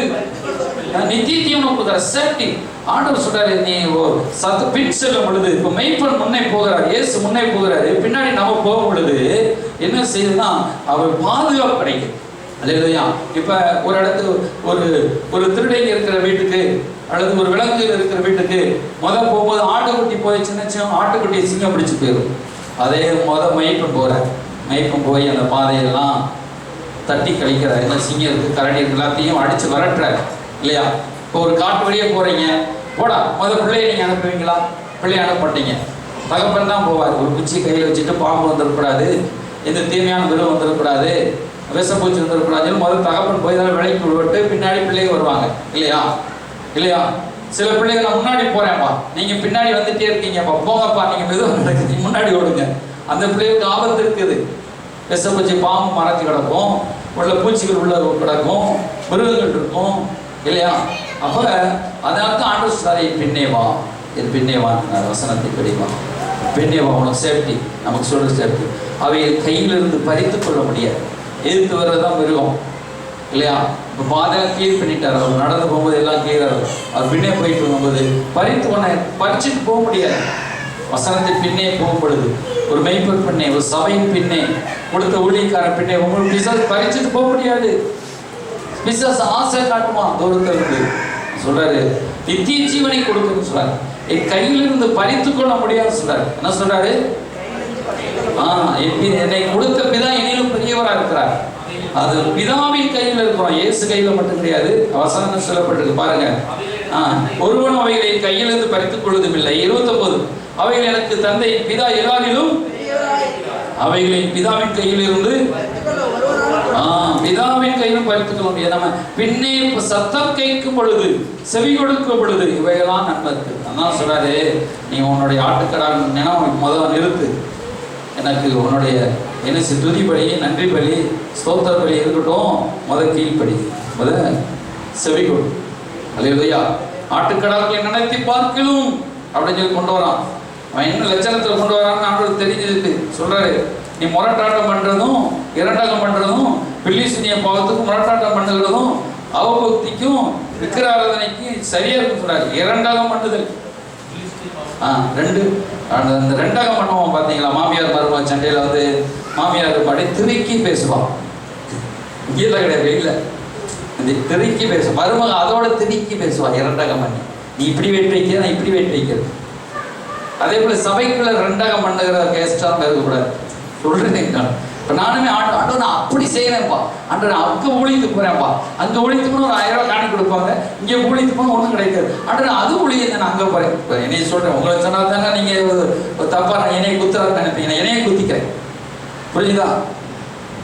நித்திய ஜீவனை கொடுக்குற சேஃப்டி. ஆண்டவர் சொல்றாரு, நீ சத்து பின் செல்லும் பொழுது, இப்போ மெய்ப்பன் முன்னே போகிறார், இயேசு முன்னே போகிறாரு, பின்னாடி நம்ம போகும் பொழுது என்ன செய்யுதுன்னா அவர் பாதுகாப்பு கிடைக்கும். அல்லையா. இப்போ ஒரு இடத்துக்கு ஒரு திருடைங்க இருக்கிற வீட்டுக்கு அல்லது ஒரு விலங்குகள் இருக்கிற வீட்டுக்கு போகும்போது ஆட்டுக்குட்டி போய் சின்ன ஆட்டுக்குட்டியை சிங்கம் பிடிச்சு போயிடும். அதே மெய்ப்பன் போகிறார், மெய்ப்பன் போய் அந்த பாதையெல்லாம் தட்டி கழிக்கிறார். என்ன சிங்கம் இருக்குது, கரடி இருக்கு, எல்லாத்தையும் அடித்து விரட்டுறாரு இல்லையா. இப்போ ஒரு காட்டு வழியே போறீங்க, போடா பிள்ளைய நீங்க அனுப்புவீங்களா? பிள்ளைய அனுப்பட்டீங்க, தகப்பன் தான் போவார். ஒரு குச்சி கையில் வச்சுட்டு பாம்பு வந்துடக்கூடாது, எந்த தீமையான மிருகம் வந்துடக்கூடாது, விஷப்பூச்சி வந்துடக்கூடாதுன்னு தகப்பன் போய் தான் விலைக்கு விட்டு பின்னாடி பிள்ளைங்க வருவாங்க இல்லையா? இல்லையா? சில பிள்ளைகள் முன்னாடி போறேன்ப்பா, நீங்க பின்னாடி வந்துட்டே இருக்கீங்கப்பா, போங்கப்பா, நீங்க மெதுவாக நடக்குது, முன்னாடி ஓடுங்க. அந்த பிள்ளைகளுக்கு ஆபத்து இருக்குது. விஷப்பூச்சி பாம்பு மறைச்சு கிடக்கும், உள்ள பூச்சிகள் உள்ள கிடக்கும், மிருகங்கள் இருக்கும் இல்லையா? அப்ப அதனால தான் ஆண்டவர் சொல்றாரு, பின்னே வா, என் பின்னே வா, வசனத்தை படிவா, பின்னே வா, உனக்கு சேஃப்டி. நமக்கு சொல்ற சேஃப்டி. அவைகள் கையிலிருந்து பறித்து கொள்ள முடியாது, எதிர்த்து வர்றதுதான் மிருகம் இல்லையா? இப்போ பாதையெல்லாம் கிளியர் பண்ணிட்டார், அவர் நடந்து போகும்போது எல்லாம் கிளியர் ஆகும். அவர் பின்னே போயிட்டு போகும்போது பறிச்சுட்டு போக முடியாது. வசனத்தை பின்னே போகப்படுது. ஒரு மெய்ப்பர் பின்னே, ஒரு சபையின் பின்னே, கொடுத்த ஊழியக்காரன் பின்னே உங்களுக்கு பிசாசு பறிச்சுட்டு போக முடியாது. பிசாசு ஆசை காட்டுமா தூரத்தில் இருந்து. சொல்றாரு, நித்திய ஜீவனை கொடுக்குன்னு சொல்றாரு. என் கையிலிருந்து பறித்து கொள்ள முடியாது சொல்றாரு. என்ன சொல்றாரு? என்னை கொடுத்த பிதா என்னிலும் பெரியவராக இருக்கிறார். அது பிதாவின் கையில் இருக்கிறோம், இயேசு கையில மட்டும் கிடையாது. வசனம் சொல்லப்பட்டிருக்கு பாருங்க. ஒருவன் அவைகளை கையிலிருந்து பறித்துக் கொள்வதும் இல்லை. 29, அவைகள் எனக்கு தந்தை பிதா எல்லாரிலும் அவைகளின் பிதாவின் கையிலிருந்து பிதாவின் கையிலும் பறித்துக் கொள்ள முடியாது. நம்ம பின்னே சத்தம் கேட்கும் பொழுது, செவி கொடுக்கும் பொழுது இவைகளாம் நன்மைக்கு. அதான் சொல்றாரு, நீ உன்னுடைய ஆட்டுக்கடால் நினைவு முதல் நிறுத்து. எனக்கு உன்னுடைய என்ன துதி பலி, நன்றி பலி, ஸ்தோத்திர பலி இருக்கட்டும். கீழ்ப்படி, செவி கொடு. அல்லேலூயா. ஆட்டுக்கடாக்களை நினைத்து பார்க்கலும் அப்படின்னு சொல்லி கொண்டு வரான். அவன் என்ன லட்சணத்தில் கொண்டு வரான்னு ஆண்டவர் தெரிஞ்சிருக்கு. சொல்றாரு, நீ முரட்டாட்டம் பண்றதும் இரண்டாகம் பண்றதும் பில்லிசுனிய பாவத்துக்கும் முரட்டாட்டம் பண்ணுகிறதும் அவபக்திக்கும் விக்கிராராதனைக்கு சரியா இருக்கு சொல்றாரு. இரண்டாகம் பண்ணுதல் அந்த ரெண்டாகம் பண்ணுவோம் பார்த்தீங்களா? மாமியார் மருமக சண்டையில் மாமியார் பாடி திருக்கி பேசுவான். கீழே கிடையாது, இல்லை, இந்த திருக்கி பேசுவான். மருமக அதோட திருக்கி பேசுவான். இரண்டாகம் பண்ணி, நீ இப்படி வெட்டி வைக்கிற, நான் இப்படி வெட்டி வைக்கிறது. அதே போல சபைக்குள்ள ரெண்டாகம் பண்ணுகிற கேஸ்டாக இருக்கக்கூடாது. சொல்றேன், இப்போ நானுமே ஆண்டோ நான் அப்படி செய்யறேன்ப்பா, ஆண்டோ நான் அங்கே ஊழியத்துக்கு போறேன்ப்பா, அங்கே ஊழியத்துக்கு போனால் ஒரு 1000 ரூபா காணி கொடுப்பாங்க, இங்கே ஊழியத்துக்கு போனால் ஒன்றும் கிடைக்காது. ஆண்டோ நான் அது ஊழியம் நான் அங்கே போறேன். இப்போ என்னைய சொல்றேன், உங்களை சொன்னா தானே நீங்க தப்பா நான் என்னைய குத்துறாரு நினைப்பீங்க. நான் என்னைய குத்திக்கிறேன், புரியுதா?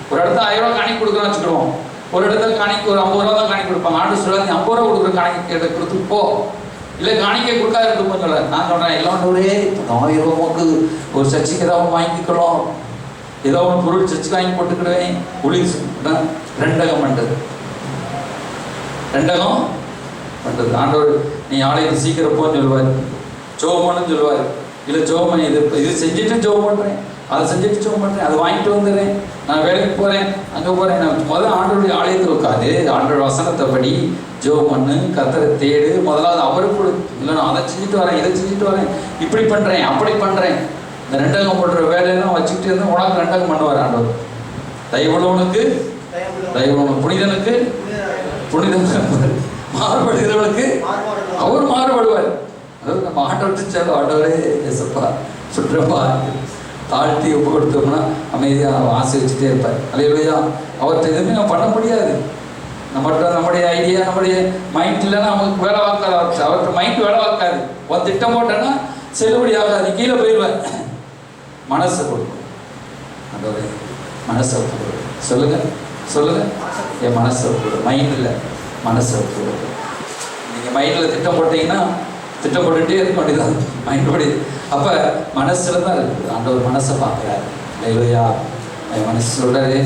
ஒரு இடத்துல 1000 ரூபா காணி கொடுக்குறோம்னு வச்சுக்கிடுவோம். ஒரு இடத்துல காணிக்கு ஒரு 50 ரூபா தான் காணி கொடுப்பாங்க. ஆண்டு சொல்ல, நீ 50 ரூபா கொடுக்குற காணிக்கை கொடுத்து போ, இல்லை காணிக்கை கொடுக்காத இருக்கும் சொல்ல. நான் சொல்றேன், எல்லாம் ஒரே 1000 ரூபாய்க்கு ஒரு சர்ச்சைக்கு ஏதாவது வாங்கிக்கலாம், ஏதோ ஒன்று பொருள் சர்ச்சைக்கு வாங்கி போட்டுக்கிடுவேன். ரெண்டகம் பண்றது, ரெண்டகம் பண்றது. ஆண்டவர் நீ ஆலயத்தை சீக்கிரம் போன்னு சொல்லுவார், ஜோமன்னு சொல்லுவார். இல்லை ஜோமன் இது செஞ்சுட்டு ஜோம் பண்ணுறேன், அதை செஞ்சுட்டு ஜோம் பண்ணுறேன், அதை வாங்கிட்டு வந்துடுறேன், நான் வேலைக்கு போகிறேன், அங்கே போகிறேன். நான் முதல்ல ஆண்டோடைய ஆலயத்தில் உட்காது, ஆண்டோட வசனத்தை படி, ஜோம் பண்ணு, கத்தரை தேடு. முதலாவது அவருக்கு கொடு. இல்லை நான் அதை செஞ்சுட்டு வரேன், இதை செஞ்சுட்டு வரேன், இப்படி பண்ணுறேன், அப்படி பண்ணுறேன். இந்த ரெண்டகம் போடுற வேலையெல்லாம் வச்சுக்கிட்டு இருந்தால் உனக்கு ரெண்டகம் பண்ணுவார் ஆண்டவர். தயவுள்ளவனுக்கு தயவுள்ளவன், புனிதனுக்கு புனிதன், மாறுபடுகிறவனுக்கு அவர் மாறுபடுவார். அதாவது நம்ம ஆண்டவர்கிட்ட சொல்ல, ஆண்டவரே எசப்பா சுற்றப்பா தாழ்த்தி ஒப்பு கொடுத்தோம்னா அமைதியாக ஆசை வச்சுட்டே இருப்பார். அல்லேலூயா. அவர்கிட்ட எதுவுமே நம்ம பண்ண முடியாது. நம்முடைய ஐடியா, நம்முடைய மைண்ட் இல்லைன்னா நமக்கு வேலை வாக்காது. அவர்கிட்ட மைண்ட் வேலை வாக்காது. ஒரு திட்டம் போட்டேன்னா செல்லுபடி ஆகாது, கீழே போயிடுவேன். மனசை கொடுக்கும் ஆண்டவரே, மனசை கொடுக்கும். சொல்லுங்க சொல்லுங்க, என் மனசை கொடுக்கும். மைண்ட் இல்லை, மனசை கொடுக்கும். நீங்கள் மைண்டில் திட்டம் போட்டீங்கன்னா திட்டம் போட்டுகிட்டே இருக்க வேண்டியதான் மைண்ட் படி. அப்போ மனசில் தான் இருக்குது. ஆண்டவர் மனசை பார்க்குறாரு. இல்லையா? என் மனசு சொல்கிறாரு,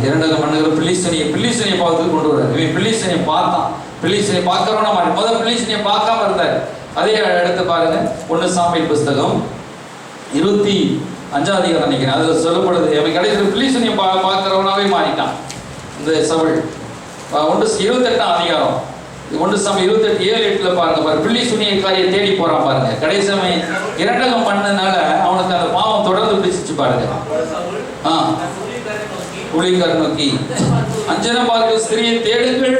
இரண்டகம் பண்ணுகிற பில்லிசனியை பார்த்து கொண்டு வர்றாரு. இவன் பில்லிசனியை பார்த்தான். பில்லிசனியை பார்க்கறோன்னா மாதிரி முதல் பில்லிசனியை பார்க்காம இருந்தார். அதே எடுத்து பாருங்க, 1 சாமுவேல் புஸ்தகம் 25ஆம் அதிகாரம் நினைக்கிறேன். அதில் சொல்லப்படுது, அவன் கடைசியில் பில்லிசனியை பார்க்குறவனாவே மாறிட்டான் இந்த சவுல். 28ஆம் அதிகாரம் 1 சாமுவேல் 28:7-8 பாருங்க. பில்லிசனியை காரியை தேடி போறான் பாருங்க. கடைசி சமயம் இரண்டகம் பண்ணதுனால அவனுக்கு அந்த பாவம் தொடர்ந்து பிடிச்சிச்சு பாருங்க. ஊழியக்காரர் நோக்கி அஞ்சனம் பார்க்கிற ஸ்திரியை தேடுங்கள்.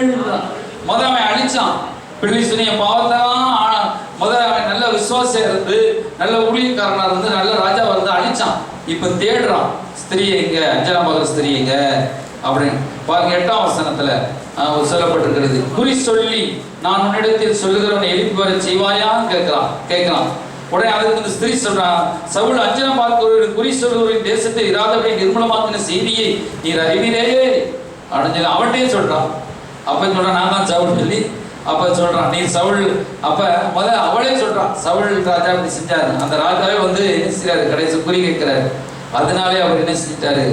முதல் அவன் அழிச்சான் பில்லிசனிய பாவத்தான். முதல் அவன் நல்ல விசுவாசியா இருந்து, நல்ல ஊழியக்காரனா இருந்து, நல்ல ராஜாவா இருந்து அழிச்சான். இப்ப தேடுறான், ஸ்திரீ எங்க, அஞ்சனம் பார்க்கிற ஸ்திரீ எங்க அப்படின்னு பாருங்க. 8ஆம் வசனத்துல சொல்லப்பட்டிருக்கிறது. குறி சொல்லி நான் உன்னிடத்தில் சொல்லுகிறவனை எழுப்பி வர செய்வாயான்னு கேட்கலாம். உடனே அதுக்கு இந்த ஸ்திரீ சொல்றான், சவுல் அஞ்சனம் பார்க்கிறவர்கள் குறி சொல்லுவரின் தேசத்தை இராதபடி நிர்மூலமாக்கின செய்தியை நீர் அறிவீரே அப்படின்னு அவன்கிட்டே சொல்றான். அப்ப சொல்றான், நான் தான் சவுல் சொல்லி அப்ப சொல்றான், நீ சவுல். அப்ப அவளே சொல்றான், சவுல் ராஜா இப்படி செஞ்சாரு. அந்த ராஜாவே வந்து என்ன செய்யறாரு, கடைசி குறி கேட்கிறாரு. அதனாலே அவர் என்ன செஞ்சிட்டாரு,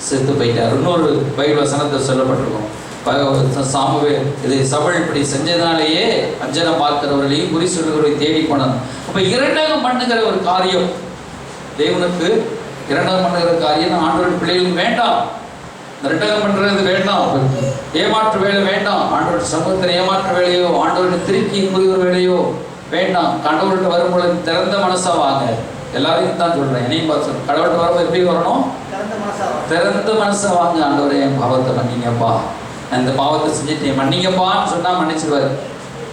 செத்து போயிட்டார். இன்னொரு பைபிள் வசனத்தை சொல்லப்பட்டிருக்கும், சாமுவேல் இது சவுல் இப்படி செஞ்சதுனாலேயே அஞ்சனம் பார்க்கிறவர்களையும் குறி சொல்லுகிறவரை தேடி போனார். அப்ப இரண்டகம் பண்ணுகிற ஒரு காரியம் தேவனுக்கு, இரண்டகம் பண்ணுகிற காரியம் ஆண்டவருடைய பிள்ளைகளுக்கு வேண்டாம். இரண்டகம் பண்றது வேண்டாம், ஏமாற்று வேலை வேண்டாம். ஆண்டவருடைய சமூகத்தில் ஏமாற்று வேலையோ ஆண்டவருடைய திருக்கி குறிகிற வேலையோ வேண்டாம். கடவுள்கிட்ட வரும்பொழுது திறந்த மனசா வாங்க. எல்லாரையும் தான் சொல்றேன், என்னையும் பார்த்து சொல்றேன். கடவுள்கிட்ட வரும்போது எப்படி வரணும், திறந்த மனசா வாங்க. ஆண்டவரே என் பாவத்தை மன்னிங்கப்பா, இந்த பாவத்தை செஞ்சுட்டு மன்னிங்கப்பான்னு சொன்னா மன்னிச்சிருவாரு.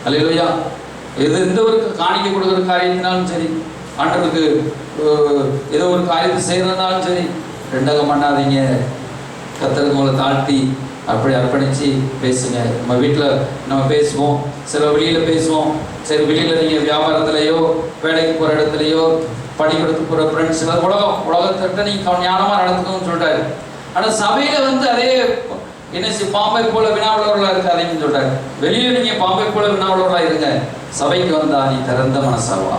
அல்லேலூயா. எந்த ஒரு காணிக்கை கொடுக்குற காரியத்தினாலும் சரி, ஆண்டவருக்கு ஏதோ ஒரு காரியத்தை செய்யறதுனாலும் சரி, ரெண்டகம் பண்ணாதீங்க. கர்த்தருக்கு உங்களை தாழ்த்தி அப்படி அர்ப்பணித்து பேசுங்க. நம்ம வீட்டில் நம்ம பேசுவோம், சில வெளியில் பேசுவோம். சரி, வெளியில் நீங்கள் வியாபாரத்துலையோ வேலைக்கு போகிற இடத்துலையோ பள்ளிக்கூடத்துக்கு போகிற ஃப்ரெண்ட்ஸ் உலகத்திட்ட நீங்கள் ஞானமாக நடந்துக்கணும்னு சொல்லிட்டாரு. ஆனால் சபையில் வந்து அதே என்ன பாம்பை போல வினாவுள்ளவர்களாக இருக்காதீங்கன்னு சொல்லிட்டாரு. வெளியில் நீங்கள் பாம்பை போல வினாவுள்ளவர்களாக இருங்க, சபைக்கு வந்தா நீ திறந்த மனசாவா.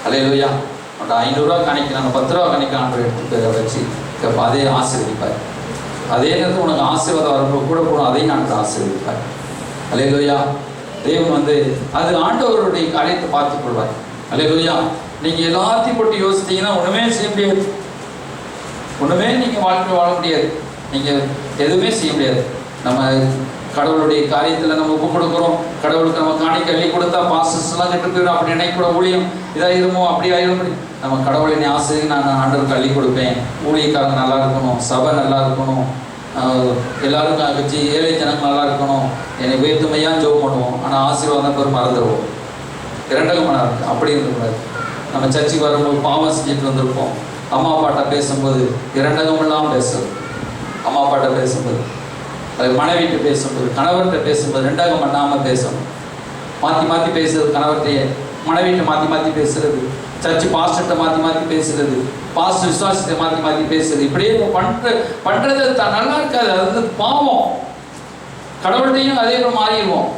அல்லேலூயா. அவன்கிட்ட 500 ரூபா காணிக்கிறாங்க, 10 ரூபா காணிக்கிறான் எடுத்து வச்சு அதே ஆசீர்வதிப்பார். அதே நேரத்தில் உனக்கு ஆசீர்வாதம் வரும்போது கூட போகணும், அதையும் நான் ஆசீர்வதிப்பார். அல்லேலூயா. தேவன் வந்து அது ஆண்டவருடைய காரியத்தை பார்த்துக் கொள்வார். அல்லேலூயா. நீங்கள் எல்லாத்தையும் போட்டு யோசித்தீங்கன்னா ஒன்றுமே செய்ய முடியாது. ஒன்றுமே நீங்கள் வாழ்க்கை வாழ முடியாது. நீங்கள் எதுவுமே செய்ய முடியாது. நம்ம கடவுளுடைய காரியத்தில் நம்ம ஒப்பு கொடுக்குறோம், கடவுளுக்கு நம்ம காணிக்கை அள்ளி கொடுத்தா பாஸ்டர்ஸ்லாம் கெட்டு போயிடும் அப்படி நினைக்கூட, ஊழியம் இதாயிருமோ அப்படி ஆயிரும். நம்ம கடவுளின் ஆசையை நான் ஆண்டவருக்கு அள்ளி கொடுப்பேன். ஊழியக்காரங்க நல்லா இருக்கணும், சபை நல்லா இருக்கணும், எல்லாருக்கும் வச்சு ஏழை ஜனங்க நல்லா இருக்கணும், என்னை உயர்த்துமையாக ஜோம் பண்ணுவோம். ஆனால் ஆசீர்வாதம் பேர் மறந்துடுவோம். இரண்டகம் மணி இருக்கு அப்படி இருக்கக்கூடாது. நம்ம சர்ச்சுக்கு வரும்போது பாவம் செஞ்சுட்டு வந்திருப்போம். அம்மா அப்பாட்ட பேசும்போது இரண்டகம் இல்லாமல் பேசுறது. அம்மா அப்பாட்ட பேசும்போது, அது மனைவிட்டு பேசும்போது, கணவர்கிட்ட பேசும்போது ரெண்டகம் பண்ணாமல் பேசணும். மாற்றி மாற்றி பேசுறது, கணவர்கிட்டையே மனைவிட்ட மாற்றி மாற்றி பேசுறது, சர்ச்சு பாஸ்டர்கிட்ட மாற்றி மாற்றி பேசுறது, பாஸ்டர் விசுவாசத்தை மாற்றி மாற்றி பேசுறது, இப்படியே பண்ணுறது நல்லா இருக்காது. அது வந்து பாவம். கடவுள்கிட்டையும் அதே மாறிடுவோம்.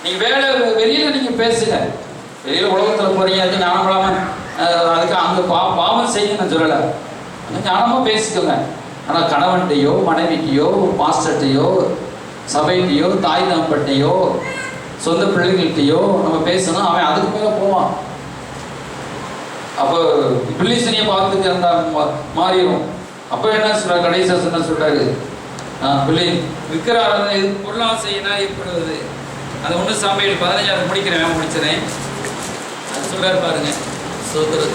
நீங்கள் வேலை வெளியில் நீங்கள் பேசுங்க, வெளியில் உலகத்தில் போகிறீங்க, அது ஞானம் இல்லாமல் அதுக்கு அங்கே பாவம் செய்யுங்கன்னு சொல்லலை, அங்கே ஞானமாக பேசிக்கோங்க. ஆனால் கணவன்கிட்டையோ மனைவிட்டையோ பாஸ்டர்கிட்டையோ சபைகிட்டையோ தாய் தகப்பன்கிட்டையோ சொந்த பிள்ளைகள்கிட்டையோ நம்ம பேசணும். அவன் அதுக்கு மேலே போவான். அப்போ பிள்ளைசனியை பார்த்துட்டு அந்த மாறிடும். அப்போ என்ன சொல்கிறார், கடைசியாக என்ன சொல்கிறாரு, பிள்ளை விற்கிற எதுக்கு பொருளாசைனா ஏற்படுவது. அது 1 சாமுவேல் 15 முடிக்கிறேன், முடிச்சிடறேன். அது சொல்கிறார் பாருங்க, சோதரது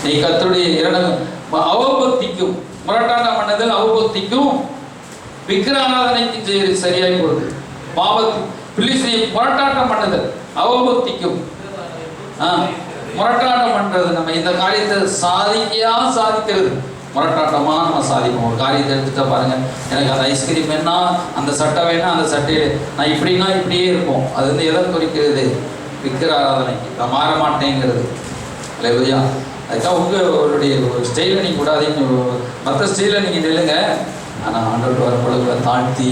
நீ கர்த்தருடைய அவபக்திக்கும் முரட்டாட்டம் பண்ணதில் அவபக்திக்கும் விக்கிர ஆராதனைக்கும் சரியாகி போகுது. பாவத்தி பிள்ளைசனியை முரட்டாட்டம் பண்ணதல் அவபக்திக்கும் முரட்டாட்டம் பண்றது. நம்ம இந்த காரியத்தை சாதிக்கிறது முரட்டாட்டமா நம்ம சாதிப்போம். ஒரு காரியத்தை எடுத்துட்டா பாருங்க, எனக்கு அந்த ஐஸ்கிரீம் வேணா, அந்த சட்டை வேணா, அந்த சட்டையில நான் இப்படின்னா இப்படியே இருப்போம். அது வந்து எதை குறிக்கிறது, விக்கிர ஆராதனைக்கு நான் மாற மாட்டேங்கிறது. இல்லையா? அதுக்காக உங்களுடைய ஒரு ஸ்டைலில் நீங்கள் விடாதீங்க, மற்ற ஸ்டைலில் நீங்கள் நில்லுங்க. ஆனால் ஆண்டவர்கிட்ட வர பொழுதுகளை தாழ்த்தி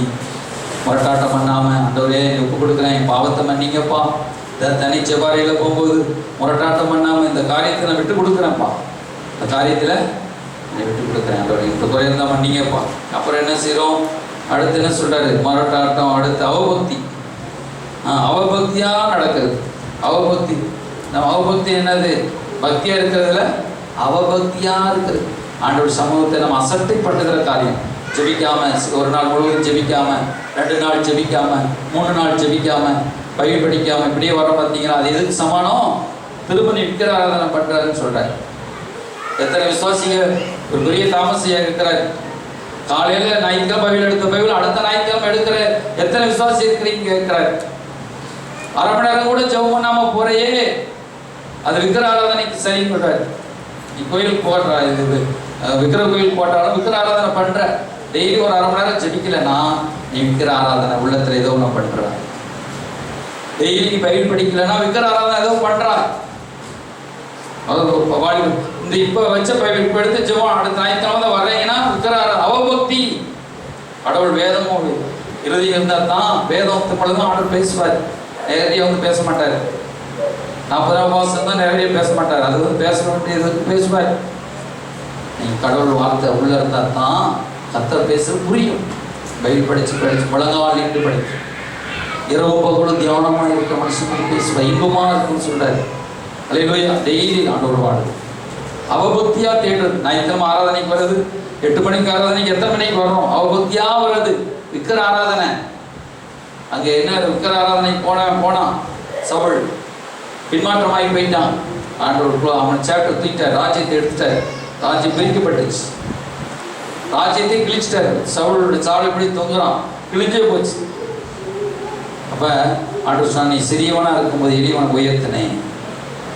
முரட்டாட்டம் பண்ணாமல், ஆண்டவரே ஒப்பு கொடுக்குறேன், என் பாவத்தை மன்னிங்கப்பா. தனி செவ்வாறையில் போகும்போது முரட்டாட்டம் பண்ணாமல் இந்த காரியத்தை நான் விட்டு கொடுக்குறேன்ப்பா, இந்த காரியத்தில் என்னை விட்டு கொடுக்குறேன் ஆண்டவரே, இந்த குறையிருந்தா மன்னிங்கப்பா. அப்புறம் என்ன செய்கிறோம், அடுத்து என்ன சொல்கிறாரு, முரட்டாட்டம், அடுத்து அவபக்தி. அவபக்தியாக நடக்குது. அவபக்தி, நம்ம அவபக்தி என்னது, பக்தியாக இருக்கிறதுல அவபக்தியாக இருக்குது. ஆண்டவர் சமூகத்தை நம்ம அசட்டை பண்ணுகிற காரியம். ஜெபிக்காமல், ஒரு நாள் முழுவதும் ஜெபிக்காமல், 2 நாள் ஜெபிக்காமல், 3 நாள் ஜெபிக்காமல், பைபிள் படிக்காமல் இப்படியே வர பார்த்தீங்கன்னா அது எதுக்கு சமானம், திரும்ப விக்கிர ஆராதனை பண்ணுறாருன்னு சொல்கிறார். எத்தனை விசுவாசிங்க ஒரு பெரிய தாமசியாக இருக்கிறார். காலையில் ஞாயிற்றுக்கிழமை பைபிள் எடுத்த பைபிள் அடுத்த ஞாயிற்றுக்கிழமை எடுக்கிற எத்தனை விசுவாசி இருக்கிறீங்க கேட்கிறார். 1/2 மணி நேரம் கூட ஜெபம் பண்ணாமல் போறையே, அது விக்கிர ஆராதனைக்கு சரின்னு சொல்கிறார். நீ கோயிலுக்கு போடுறா, இது விக்கிர கோயில் போட்டாலும் விக்கிர ஆராதனை பண்ணுற, டெய்லி ஒரு அரை மணி நேரம் ஜெபிக்கலைன்னா நீ விக்கிர ஆராதனை உள்ளத்துல ஏதோ ஒன்று பண்ற. டெய்லி நீ பைபிள் படிக்கலைன்னா விக்கிர ஆராதனை ஏதோ பண்றா. இந்த இப்ப வச்ச பைபிள் இப்ப எடுத்து ஜெபம் அடுத்த ஞாயிற்றுக்கிழமை வர்றீங்கன்னா விக்கிர ஆராதனை அவபக்தி. கடவுள் வேதமும் இறுதி இருந்தால் தான் வேதத்து பொழுதும் ஆண்டவர் பேசுவார். நேரடியாக வந்து பேச மாட்டார். 40 மாசம் தான் நேரடியாக பேச மாட்டார். அது வந்து பேச வேண்டியதுக்கு பேசுவார். நீங்க கடவுள் வார்த்தை உள்ள இருந்தால் தான் கர்த்தர் பேச புரியும். பைபிள் படிச்சு முழங்கால் நின்று படிச்சு இரவு பகலும் தியானமா இருக்க மனுஷனுக்கு பேசுவார். இன்பமா இருக்குன்னு சொல்றாரு. அல்லேலூயா. டெய்லி ஆண்டவர் வாடு அவபக்தியா தேடுறது. ஞாயிற்றுக்கிழமை ஆராதனைக்கு வருது, 8 மணிக்கு ஆராதனைக்கு எத்தனை மணிக்கு வர்றோம்? அவபக்தியா வருது. விக்கிர ஆராதனை. அங்க என்ன விக்கிர ஆராதனைக்கு போனா சவுல் பின்மாற்றமாகி போயிட்டான். ஆண்டவர் அவன் சேப்டர் தூக்கிட்டார், ராஜ்யத்தை எடுத்துட்டார். ராஜ்யம் பிரிக்கப்பட்டுச்சு, ராஜ்யத்தை கிழிச்சிட்டாரு. சவுளோட சாலை இப்படி தொங்குறான், கிழிஞ்சே போச்சு. அப்ப ஆண்டவர் சொன்னா, நீ சிறியவனா இருக்கும்போது எளியவனை உயர்த்தினேன்.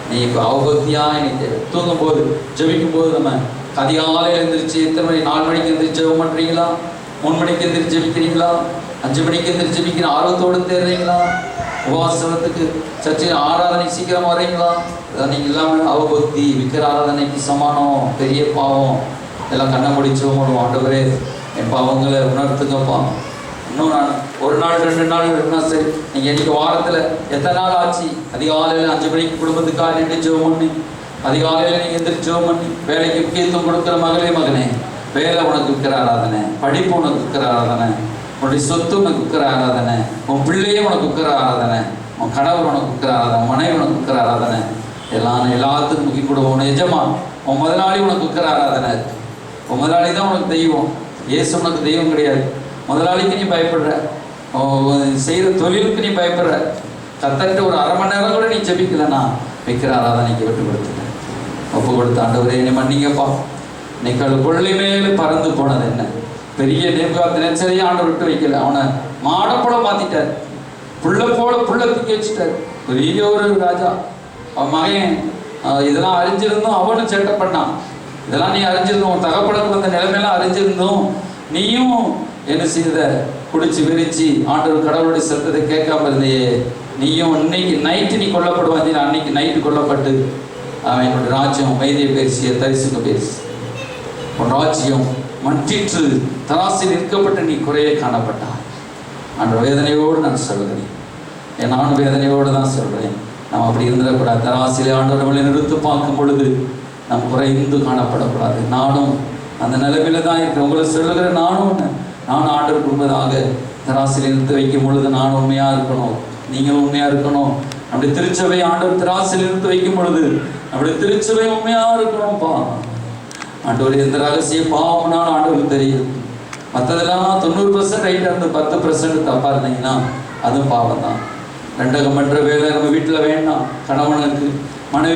நீ இப்போ அவபக்தியா எனக்கு தூங்கும் போது ஜெபிக்கும் போது நம்ம அதிகாலையில் எழுந்திரிச்சு எத்தனை மணி 4 மணிக்கு எழுந்திரிச்சு ஜெபம் பண்றீங்களா? 3 மணிக்கு எழுந்திரிச்சு ஜெபிக்கிறீங்களா? 5 மணிக்கு எழுந்திரிச்சு ஜெபிக்கிற ஆர்வத்தோடு தேடுறீங்களா? உபவாசத்துக்கு சர்ச்சை ஆராதனை சீக்கிரம் வரீங்களா? நீங்க இல்லாமல் அவபக்தி விக்கிர ஆராதனைக்கு சமானம், பெரிய பாவம். எல்லாம் கண்ணை முடிச்சோம். ஆண்டவரே என் பாவங்களை உணர்த்துங்கப்பா. இன்னும் நான் 1 நாள் 2 நாள் என்ன சரி, நீங்கள் இன்னைக்கு வாரத்தில் எத்தனை நாள் ஆச்சு? அதிகாலையில் 5 மணிக்கு குடும்பத்துக்காக நின்று ஜெபம் பண்ணி, அதிகாலையில் நீங்கள் எந்திரிச்சு ஜெபம் பண்ணி, வேலைக்கு முக்கியத்துவம் கொடுக்குற மகனே, வேலை உனக்கு விக்கிர ஆராதனை, படிப்பு உனக்கு விக்கிர ஆராதனை, உன்னுடைய சொத்து உனக்கு விக்கிர ஆராதனை, உன் பிள்ளையே உனக்கு விக்கிர ஆராதனை, உன் கணவர் உனக்கு விக்கிர ஆராதனை, மனைவி உனக்கு விக்கிர ஆராதனை, எல்லாத்துக்கும் முக்கிய கொடுவோம். உன் எஜமான், உன் முதலாளி உனக்கு விக்கிர ஆராதனை இருக்கு. உன் முதலாளி தான் உனக்கு தெய்வம். இயேசு உனக்கு தெய்வம் கிடையாது. முதலாளிக்கு நீ பயப்படுற, செய்கிற தொழிலுக்கு நீ பயப்படுற. கத்தட்ட ஒரு அரை மணி நேரம் கூட நீ ஜெபிக்கலன்னா விக்கிர ஆராதனைக்கு விட்டு கொடுத்துட்டேன். ஒப்பு கொடுத்த ஆண்டவரே என்னை மன்னிங்கப்பா. இன்னைக்கு கொள்ளை மேலே பறந்து போனது என்ன பெரிய நேபுகாத்நேச்சரையே ஆண்டவர் விட்டு வைக்கல. அவனை மாட போல மாத்திட்டார், புள்ள போல புள்ள தூக்கி வச்சுட்டார். பெரிய ஒரு ராஜா. அவன் மகன் இதெல்லாம் அறிஞ்சிருந்தும் அவனும் சேட்டை பண்ணான். இதெல்லாம் நீ அறிஞ்சிருந்தோம், உன் தகப்பனுக்கு வந்த நிலைமையெல்லாம் அறிஞ்சிருந்தோம், நீயும் என்ன செய்த? குடிச்சு விரிச்சு ஆண்டவர் கடவுளுடைய சத்தத்தை கேட்காம இருந்தையே. நீயும் இன்னைக்கு நைட்டு நீ கொல்லப்படுவாங்க. அன்னைக்கு நைட்டு கொல்லப்பட்டு அவன் என்னுடைய ராஜ்யம் மைதிய பேசிய தரிசுக்கு பேசி உன் ராஜ்யம் மற்றிற்று தராசில் நிற்கப்பட்டு நீ குறைய காணப்பட்டான். ஆண்டவர் வேதனையோடு நான் சொல்கிறேன், நானும் வேதனையோடு தான் சொல்கிறேன். நாம் அப்படி இருந்துடக்கூடாது. தராசிலே ஆண்டவர் நம்மளை நிறுத்து பார்க்கும் பொழுது நாம் குறைந்து காணப்படக்கூடாது. நானும் அந்த நிலைமையில தான் இருக்கிறேன். உங்களை சொல்லுகிற நானும் ஆண்டவருக்கு உண்மையாக தராசில் நிறுத்தி வைக்கும் பொழுது நான் உண்மையாக இருக்கணும், நீங்கள் உண்மையாக இருக்கணும். நம்முடைய திருச்சபை ஆண்டவர் தராசில் நிறுத்தி வைக்கும் பொழுது நம்முடைய திருச்சபை உண்மையாக இருக்கணும்ப்பா. ஆண்டவர் எந்த ரகசிய பாவம்னாலும் ஆண்டவருக்கு தெரியும். மற்றதெல்லாம் 90% ரைட்டாக இருந்து 10% தப்பாக இருந்தீங்கன்னா அதுவும் பாவம் தான். ரெண்டகம் பண்ணுற வேலை நம்ம வீட்டில் வேண்டாம். கணவனுக்கு மனைவி